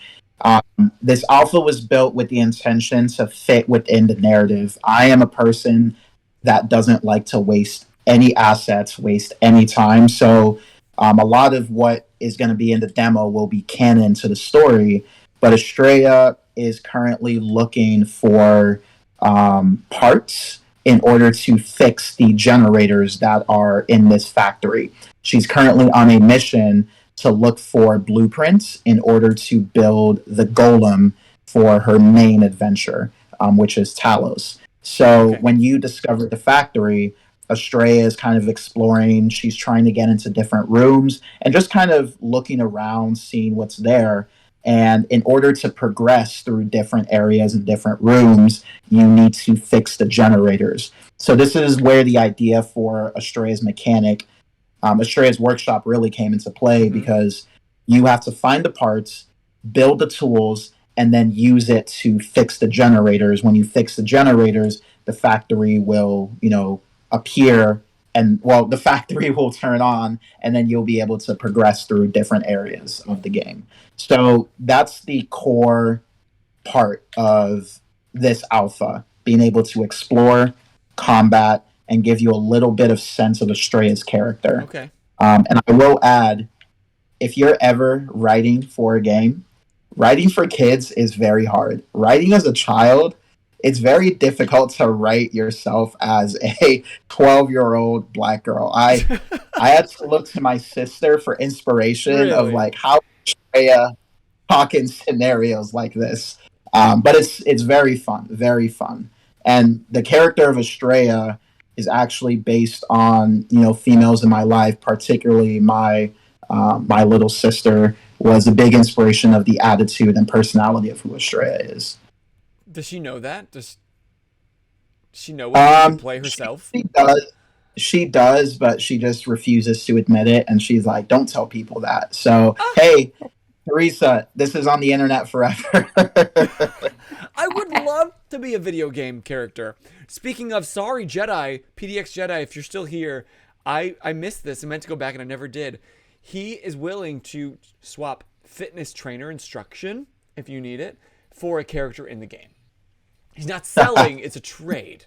Yeah. This alpha was built with the intention to fit within the narrative. I am a person that doesn't like to waste any assets, waste any time. So a lot of what is going to be in the demo will be canon to the story. But Astraia is currently looking for parts in order to fix the generators that are in this factory. She's currently on a mission to look for blueprints in order to build the golem for her main adventure, which is Talos. So when you discover the factory, Astraia is kind of exploring. She's trying to get into different rooms and just kind of looking around, seeing what's there. And in order to progress through different areas and different rooms, you need to fix the generators. So this is where the idea for Astraia's mechanic, Astraia's workshop really came into play, because you have to find the parts, build the tools, and then use it to fix the generators. When you fix the generators, the factory will, appear, and the factory will turn on, and then you'll be able to progress through different areas of the game. So that's the core part of this alpha, being able to explore, combat, and give you a little bit of sense of Astraia's character. Okay. And I will add, if you're ever writing for a game, writing for kids is very hard. Writing as a child, it's very difficult to write yourself as a 12-year-old Black girl. I had to look to my sister for inspiration of like how Astraia talk in scenarios like this. But it's very fun, very fun. And the character of Astraia is actually based on, females in my life, particularly my little sister was a big inspiration of the attitude and personality of who Astraia is. Does she know that? Does she know what to play herself? She does, but she just refuses to admit it, and she's like, don't tell people that. So, hey, Teresa, this is on the internet forever. I would love to be a video game character. Speaking of, sorry, Jedi, PDX Jedi, if you're still here, I missed this. I meant to go back and I never did. He is willing to swap fitness trainer instruction, if you need it, for a character in the game. He's not selling, it's a trade.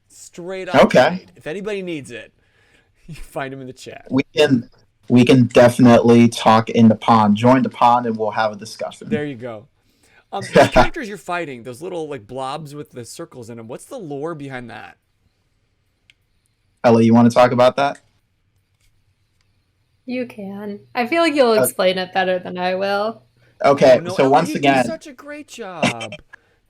Straight up trade. If anybody needs it, you find him in the chat. We can definitely talk in the pond. Join the pond and we'll have a discussion. There you go. The characters you're fighting, those little like blobs with the circles in them, what's the lore behind that? Ellie, you want to talk about that? You can. I feel like you'll explain it better than I will. Okay, no, so Ellie, once you again, do such a great job.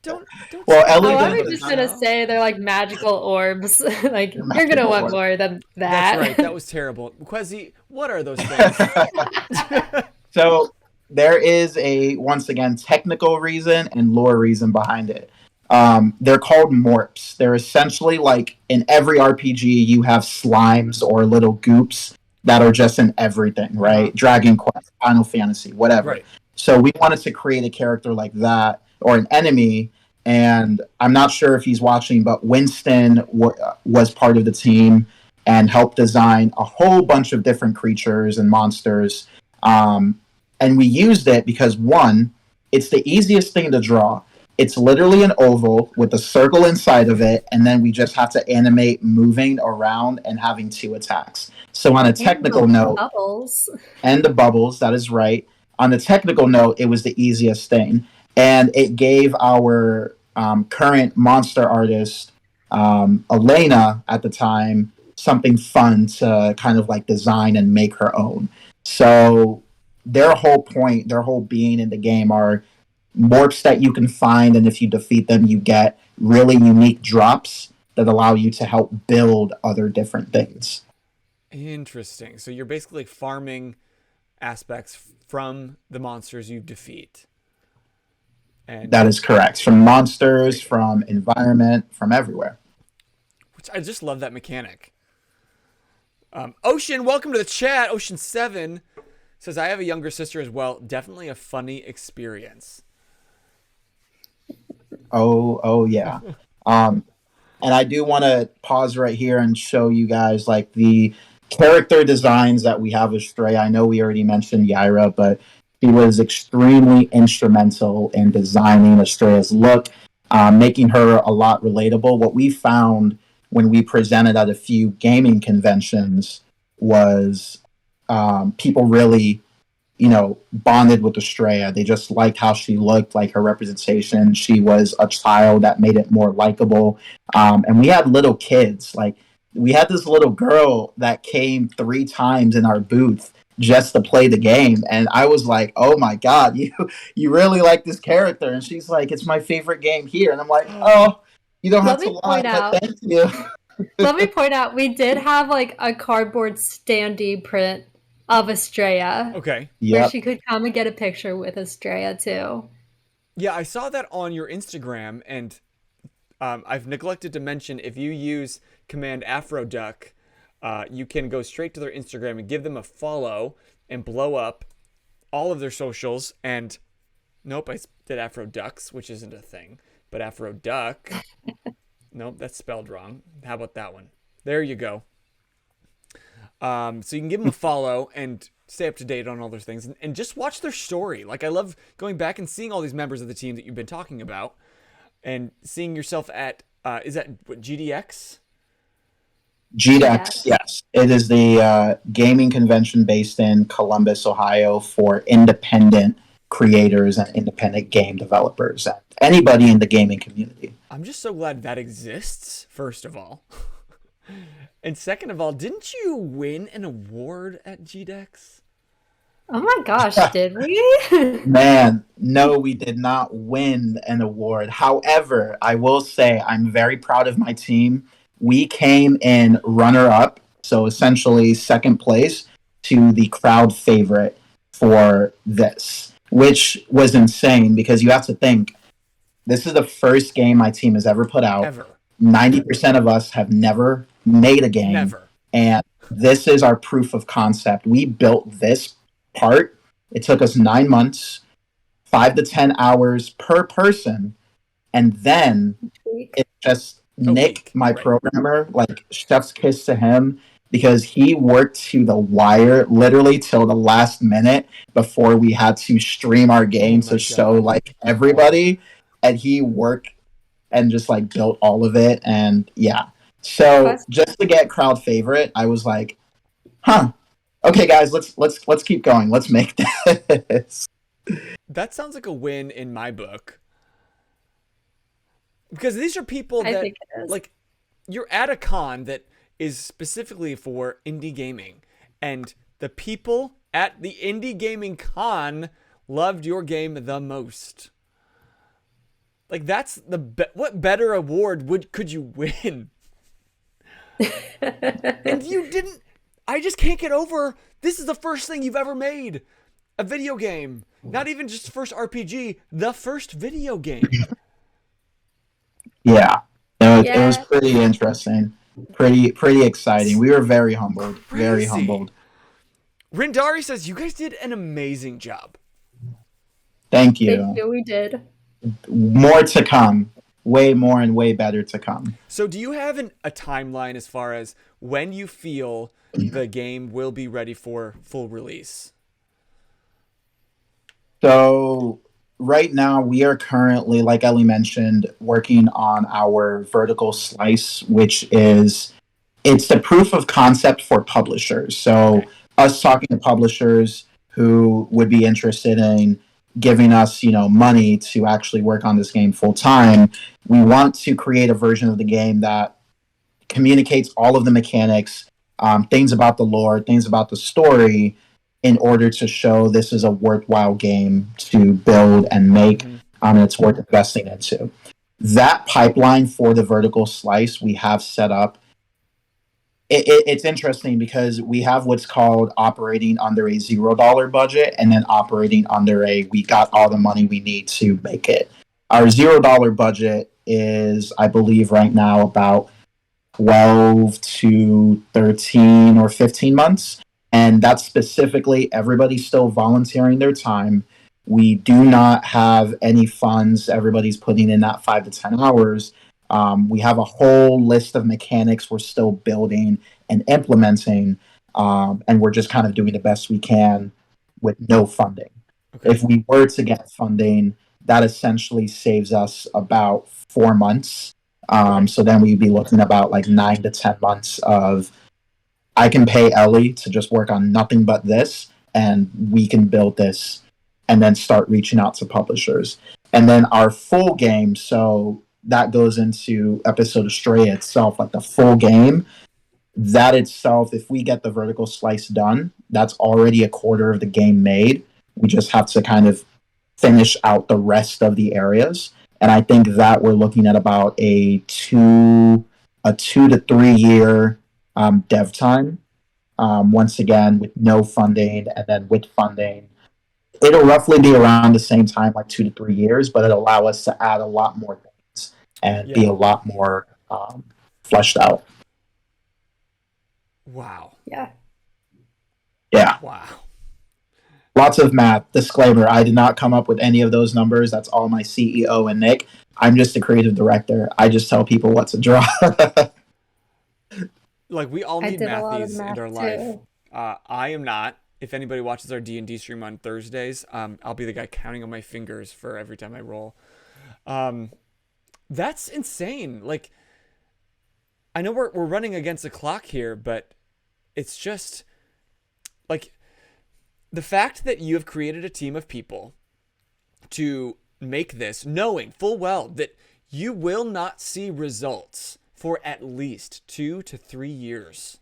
Don't. Well, Ellie, I was just gonna say they're like magical orbs. Like you're gonna want more than that. That's right. That was terrible. Kwesi, what are those things? So there is a, once again, technical reason and lore reason behind it. They're called morps. They're essentially like in every RPG, you have slimes or little goops that are just in everything, right? Dragon Quest, Final Fantasy, whatever. Right. So we wanted to create a character like that or an enemy. And I'm not sure if he's watching, but Winston was part of the team and helped design a whole bunch of different creatures and monsters. And we used it because, one, it's the easiest thing to draw. It's literally an oval with a circle inside of it, and then we just have to animate moving around and having 2 attacks. So on a technical note, bubbles. And the bubbles, that is right. On the technical note, it was the easiest thing. And it gave our current monster artist, Elena, at the time, something fun to kind of like design and make her own. So their whole point, their whole being in the game are morphs that you can find, and if you defeat them, you get really unique drops that allow you to help build other different things. Interesting. So you're basically like farming aspects from the monsters you defeat. And that is correct. From monsters, from environment, from everywhere. Which I just love that mechanic. Ocean, welcome to the chat. Ocean 7 says, I have a younger sister as well. Definitely a funny experience. Oh yeah. And I do want to pause right here and show you guys like the character designs that we have of Astraia. I know we already mentioned Yaira, but she was extremely instrumental in designing Astraia's look, making her a lot relatable. What we found when we presented at a few gaming conventions was people really, bonded with Astraia. They just liked how she looked, like her representation. She was a child that made it more likable. And we had little kids. Like, we had this little girl that came 3 times in our booth just to play the game. And I was like, oh my God, you really like this character. And she's like, it's my favorite game here. And I'm like, oh, you don't have to lie, but thank you. Let me point out, we did have like a cardboard standee print of Astraia. Okay. Where she could come and get a picture with Astraia too. Yeah, I saw that on your Instagram, and I've neglected to mention, if you use command AfroDuck, you can go straight to their Instagram and give them a follow and blow up all of their socials. And nope, I did AfroDucks, which isn't a thing, but AfroDuck. Nope, that's spelled wrong. How about that one? There you go. So you can give them a follow and stay up to date on all those things, and just watch their story. Like, I love going back and seeing all these members of the team that you've been talking about, and seeing yourself at is that what, GDX? GDX, yes. It is the gaming convention based in Columbus, Ohio, for independent creators and independent game developers, and anybody in the gaming community. I'm just so glad that exists, first of all. And second of all, didn't you win an award at GDX? Oh my gosh, did we? Man, no, we did not win an award. However, I will say I'm very proud of my team. We came in runner-up, so essentially second place, to the crowd favorite for this, which was insane because you have to think, this is the first game my team has ever put out. Ever. 90% of us have never made a game. Never. And this is our proof of concept. We built this part. It took us 9 months, 5 to 10 hours per person. And then it just Nick, my programmer, like, chef's kiss to him, because he worked to the wire literally till the last minute before we had to stream our game to show like everybody. And he worked and just like built all of it. And yeah, so just to get crowd favorite, I was like, okay guys, let's keep going, let's make this. That sounds like a win in my book, because these are people that, like, you're at a con that is specifically for indie gaming, and the people at the indie gaming con loved your game the most. Like, that's what better award could you win? And you didn't. I just can't get over, this is the first thing you've ever made. a video game. Not even just the first RPG, the first video game. Yeah. It was pretty interesting. Pretty exciting. We were very humbled. Crazy. Very humbled. Rindari says you guys did an amazing job. Thank you. Thank you, we did. More to come. Way more and way better to come. So do you have a timeline as far as when you feel the game will be ready for full release? So right now we are currently, like Ellie mentioned, working on our vertical slice, which is it's the proof of concept for publishers. So us talking to publishers who would be interested in giving us, money to actually work on this game full time. We want to create a version of the game that communicates all of the mechanics, things about the lore, things about the story, in order to show this is a worthwhile game to build and make, and it's worth investing into. That pipeline for the vertical slice we have set up. It's interesting because we have what's called operating under a $0 budget and then operating under we got all the money we need to make it. Our $0 budget is, I believe, right now about 12 to 13 or 15 months. And that's specifically everybody still volunteering their time. We do not have any funds. Everybody's putting in that 5 to 10 hours. We have a whole list of mechanics we're still building and implementing, and we're just kind of doing the best we can with no funding. Okay. If we were to get funding, that essentially saves us about 4 months. So then we'd be looking about like 9 to 10 months of, I can pay Ellie to just work on nothing but this, and we can build this and then start reaching out to publishers. And then our full game, so that goes into episode Astraia itself, like the full game. That itself, if we get the vertical slice done, that's already a quarter of the game made. We just have to kind of finish out the rest of the areas. And I think that we're looking at about a 2 to 3 year dev time. Once again, with no funding, and then with funding, it'll roughly be around the same time, like 2 to 3 years, but it'll allow us to add a lot more things and be a lot more fleshed out. Wow. Yeah. Wow. Lots of math. Disclaimer, I did not come up with any of those numbers. That's all my CEO and Nick. I'm just a creative director. I just tell people what to draw. Like, we all need mathies in our life. I am not. If anybody watches our D&D stream on Thursdays, I'll be the guy counting on my fingers for every time I roll. That's insane. Like, I know we're running against the clock here, but it's just like the fact that you have created a team of people to make this, knowing full well that you will not see results for at least 2 to 3 years.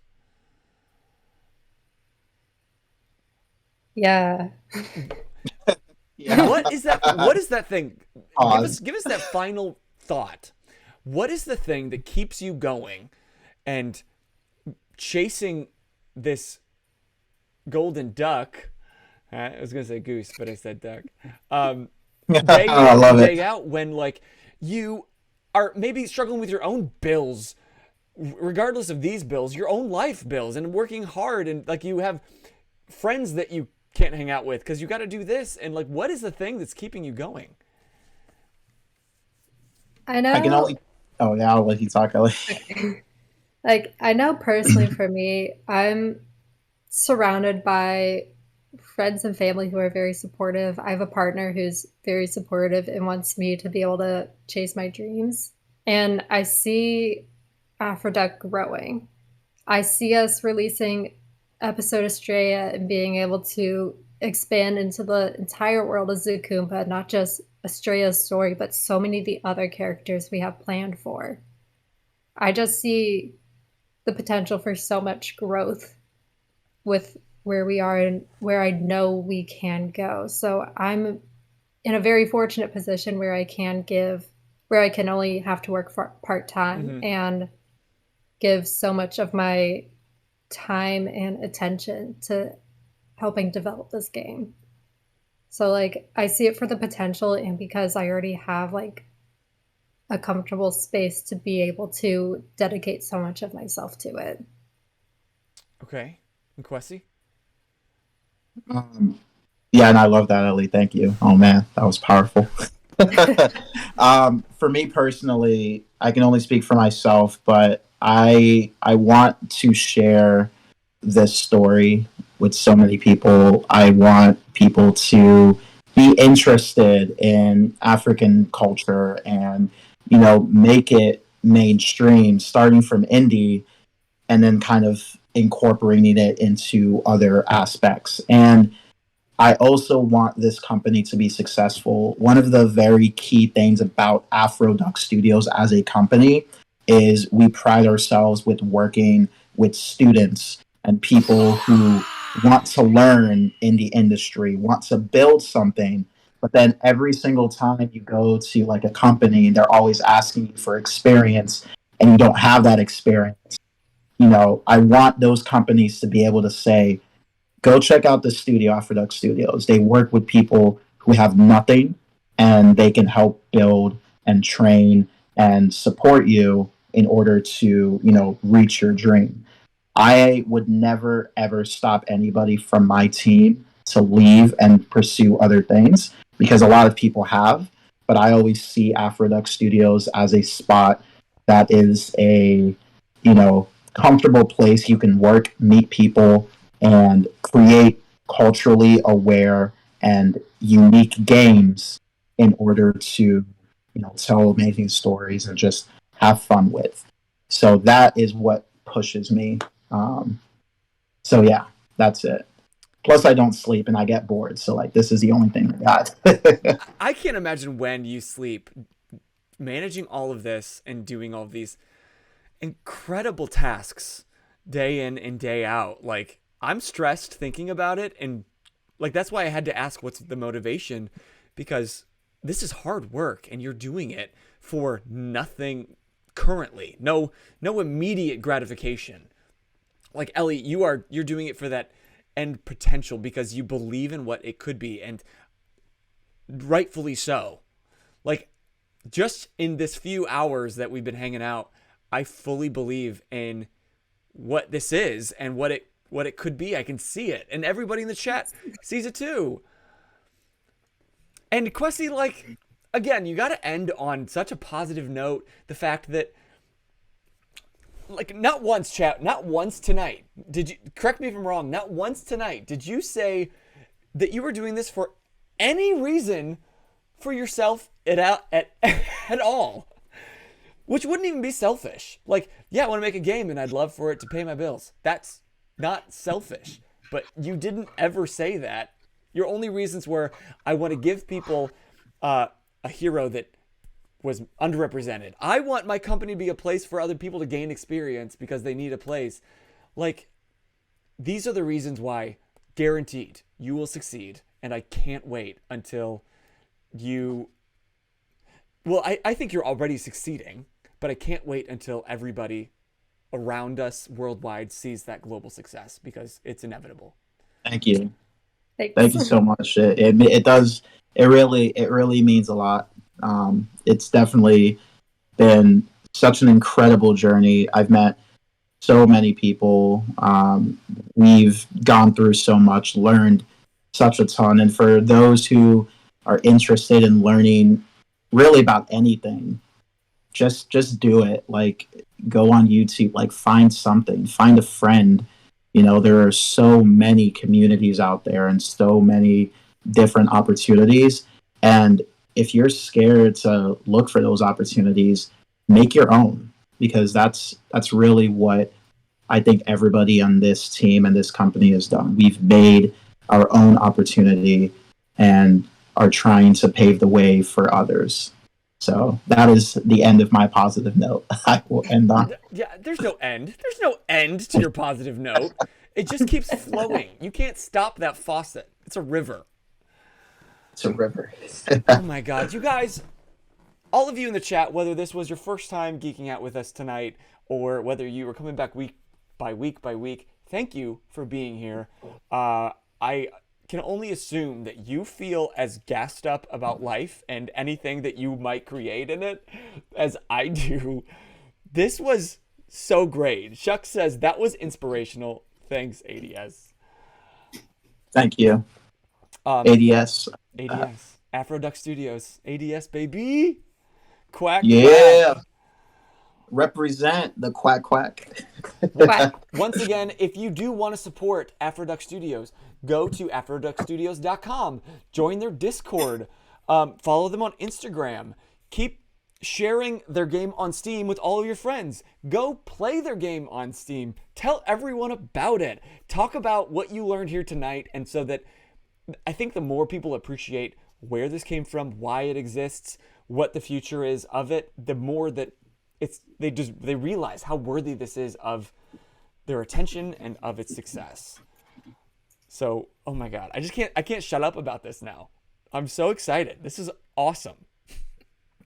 Yeah. What is that? What is that thing? Give us that final thought. What is the thing that keeps you going and chasing this golden duck? I was gonna say goose, but I said duck. Day in, day out, when like you are maybe struggling with your own bills, regardless of these bills, your own life bills, and working hard, and like you have friends that you can't hang out with because you got to do this, and like, what is the thing that's keeping you going? I know. I can only. Oh yeah, I'll let you talk, Ellie. Like, I know personally for me, I'm surrounded by friends and family who are very supportive. I have a partner who's very supportive and wants me to be able to chase my dreams. And I see AfroDuck growing. I see us releasing episode Astraia and being able to expand into the entire world of Zakumba, not just Astraia's story, but so many of the other characters we have planned for. I just see the potential for so much growth with where we are and where I know we can go. So I'm in a very fortunate position where I can only have to work part-time and give so much of my time and attention to helping develop this game. So like I see it for the potential, and because I already have like a comfortable space to be able to dedicate so much of myself to it. Okay. And Questy? Yeah, and I love that, Ellie. Thank you. Oh man, that was powerful. For me personally, I can only speak for myself, but I want to share this story with so many people. I want people to be interested in African culture and make it mainstream, starting from indie and then kind of incorporating it into other aspects. And I also want this company to be successful. One of the very key things about AfroDuck Studios as a company is we pride ourselves with working with students and people who want to learn in the industry, want to build something. But then every single time you go to like a company, they're always asking you for experience and you don't have that experience. I want those companies to be able to say, go check out the studio, AfroDuck Studios. They work with people who have nothing, and they can help build and train and support you in order to, reach your dream. I would never ever stop anybody from my team to leave and pursue other things because a lot of people have, but I always see AfroDuck Studios as a spot that is a, comfortable place you can work, meet people, and create culturally aware and unique games in order to, tell amazing stories and just have fun with. So that is what pushes me. So yeah, that's it. Plus, I don't sleep and I get bored. So like, this is the only thing I got. I can't imagine when you sleep, managing all of this and doing all of these incredible tasks day in and day out. Like, I'm stressed thinking about it, and like that's why I had to ask what's the motivation, because this is hard work and you're doing it for nothing currently. No immediate gratification. Like Ellie, you're doing it for that end potential because you believe in what it could be, and rightfully so. Like, just in this few hours that we've been hanging out, I fully believe in what this is and what it could be. I can see it, and everybody in the chat sees it too. And Questy, like, again, you got to end on such a positive note. The fact that, like, not once, chat, not once tonight did you, correct me if I'm wrong, not once tonight did you say that you were doing this for any reason for yourself at all. Which wouldn't even be selfish. Like, yeah, I want to make a game and I'd love for it to pay my bills. That's not selfish. But you didn't ever say that. Your only reasons were, I want to give people a hero that was underrepresented. I want my company to be a place for other people to gain experience because they need a place. Like, these are the reasons why, guaranteed, you will succeed. And I can't wait until you... Well, I think you're already succeeding, but I can't wait until everybody around us worldwide sees that global success, because it's inevitable. Thank you. Thanks. Thank you so much. It does. It really means a lot. It's definitely been such an incredible journey. I've met so many people. We've gone through so much, learned such a ton. And for those who are interested in learning really about anything, just do it. Like, go on YouTube, like, find something, find a friend. There are so many communities out there and so many different opportunities. And if you're scared to look for those opportunities, make your own, because that's really what I think everybody on this team and this company has done. We've made our own opportunity and are trying to pave the way for others. So that is the end of my positive note. I will end on. Yeah, there's no end. There's no end to your positive note. It just keeps flowing. You can't stop that faucet. It's a river. It's a river. Oh my God. You guys, all of you in the chat, whether this was your first time geeking out with us tonight or whether you were coming back week by week, thank you for being here. I can only assume that you feel as gassed up about life and anything that you might create in it as I do. This was so great. Shuck says that was inspirational. Thanks, ADS. Thank you. ADS. ADS. AfroDuck Studios. ADS, baby. Quack. Yeah. Quack. Represent the quack quack. Once again, if you do want to support AfroDuck Studios, go to AfroDuckStudios.com. Join their Discord. Follow them on Instagram. Keep sharing their game on Steam with all of your friends. Go play their game on Steam. Tell everyone about it. Talk about what you learned here tonight, and so that I think the more people appreciate where this came from, why it exists, what the future is of it, the more that they realize how worthy this is of their attention and of its success. So, oh my God, I can't shut up about this now. I'm so excited. This is awesome.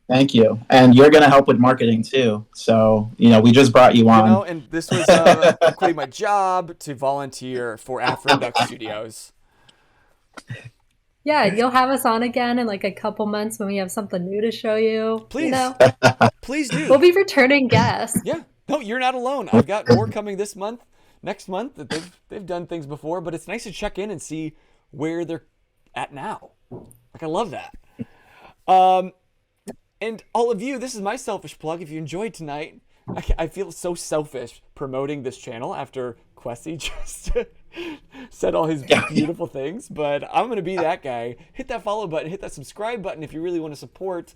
Thank you. And you're going to help with marketing too. So, we just brought you on. And this was quitting my job to volunteer for AfroDuck Studios. Yeah, you'll have us on again in like a couple months when we have something new to show you. Please. Please do. We'll be returning guests. Yeah. No, you're not alone. I've got more coming this month, next month. That they've done things before, but it's nice to check in and see where they're at now. Like, I love that. And all of you, this is my selfish plug. If you enjoyed tonight, I feel so selfish promoting this channel after Questy just said all his beautiful things, but I'm going to be that guy. Hit that follow button, hit that subscribe button if you really want to support.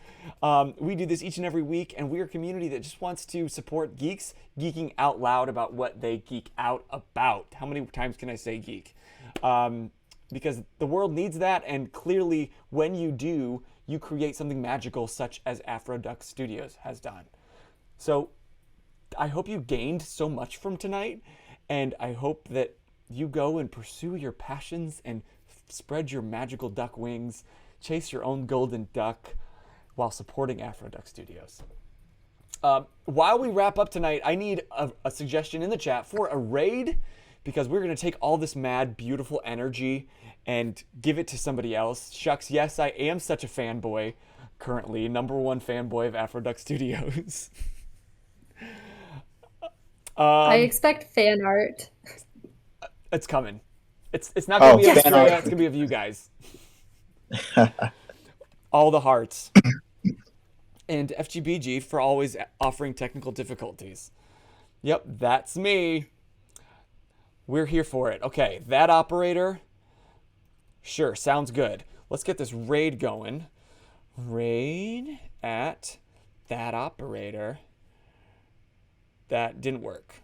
We do this each and every week, and we're a community that just wants to support geeks geeking out loud about what they geek out about. How many times can I say geek? Because the world needs that, and clearly when you do, you create something magical such as AfroDuck Studios has done. So I hope you gained so much from tonight, and I hope that you go and pursue your passions and spread your magical duck wings, chase your own golden duck while supporting AfroDuck Studios. While we wrap up tonight, I need a suggestion in the chat for a raid, because we're going to take all this mad, beautiful energy and give it to somebody else. Shucks, yes, I am such a fanboy currently, #1 fanboy of AfroDuck Studios. I expect fan art. It's coming. It's not going to be of Astraia, it's going to be of you guys. All the hearts. And FGBG for always offering technical difficulties. Yep, that's me. We're here for it. Okay, that operator. Sure, sounds good. Let's get this raid going. Raid at that operator. That didn't work.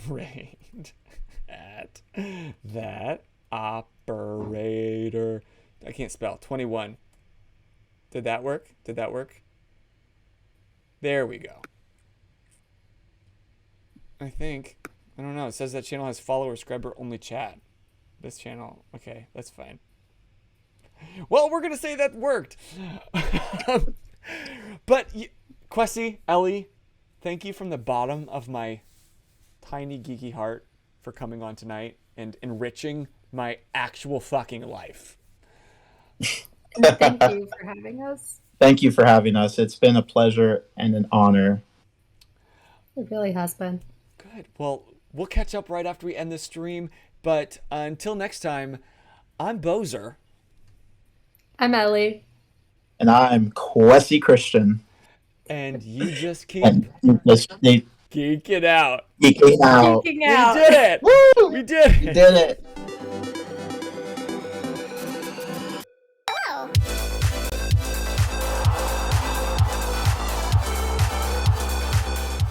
Raid at that operator. I can't spell. 21. Did that work? Did that work? There we go. I think. I don't know. It says that channel has follower, subscriber, only chat. This channel. Okay, that's fine. Well, we're going to say that worked. But, Questy, Ellie, thank you from the bottom of my tiny geeky heart for coming on tonight and enriching my actual fucking life. Thank you for having us. Thank you for having us. It's been a pleasure and an honor. It really has been. Good. Well, we'll catch up right after we end this stream. But until next time, I'm Boser. I'm Ellie. And I'm Kwesi Christian. And you just keep geeking out. Geeking out. Geeking out. We did it. Woo! We did it. We did it.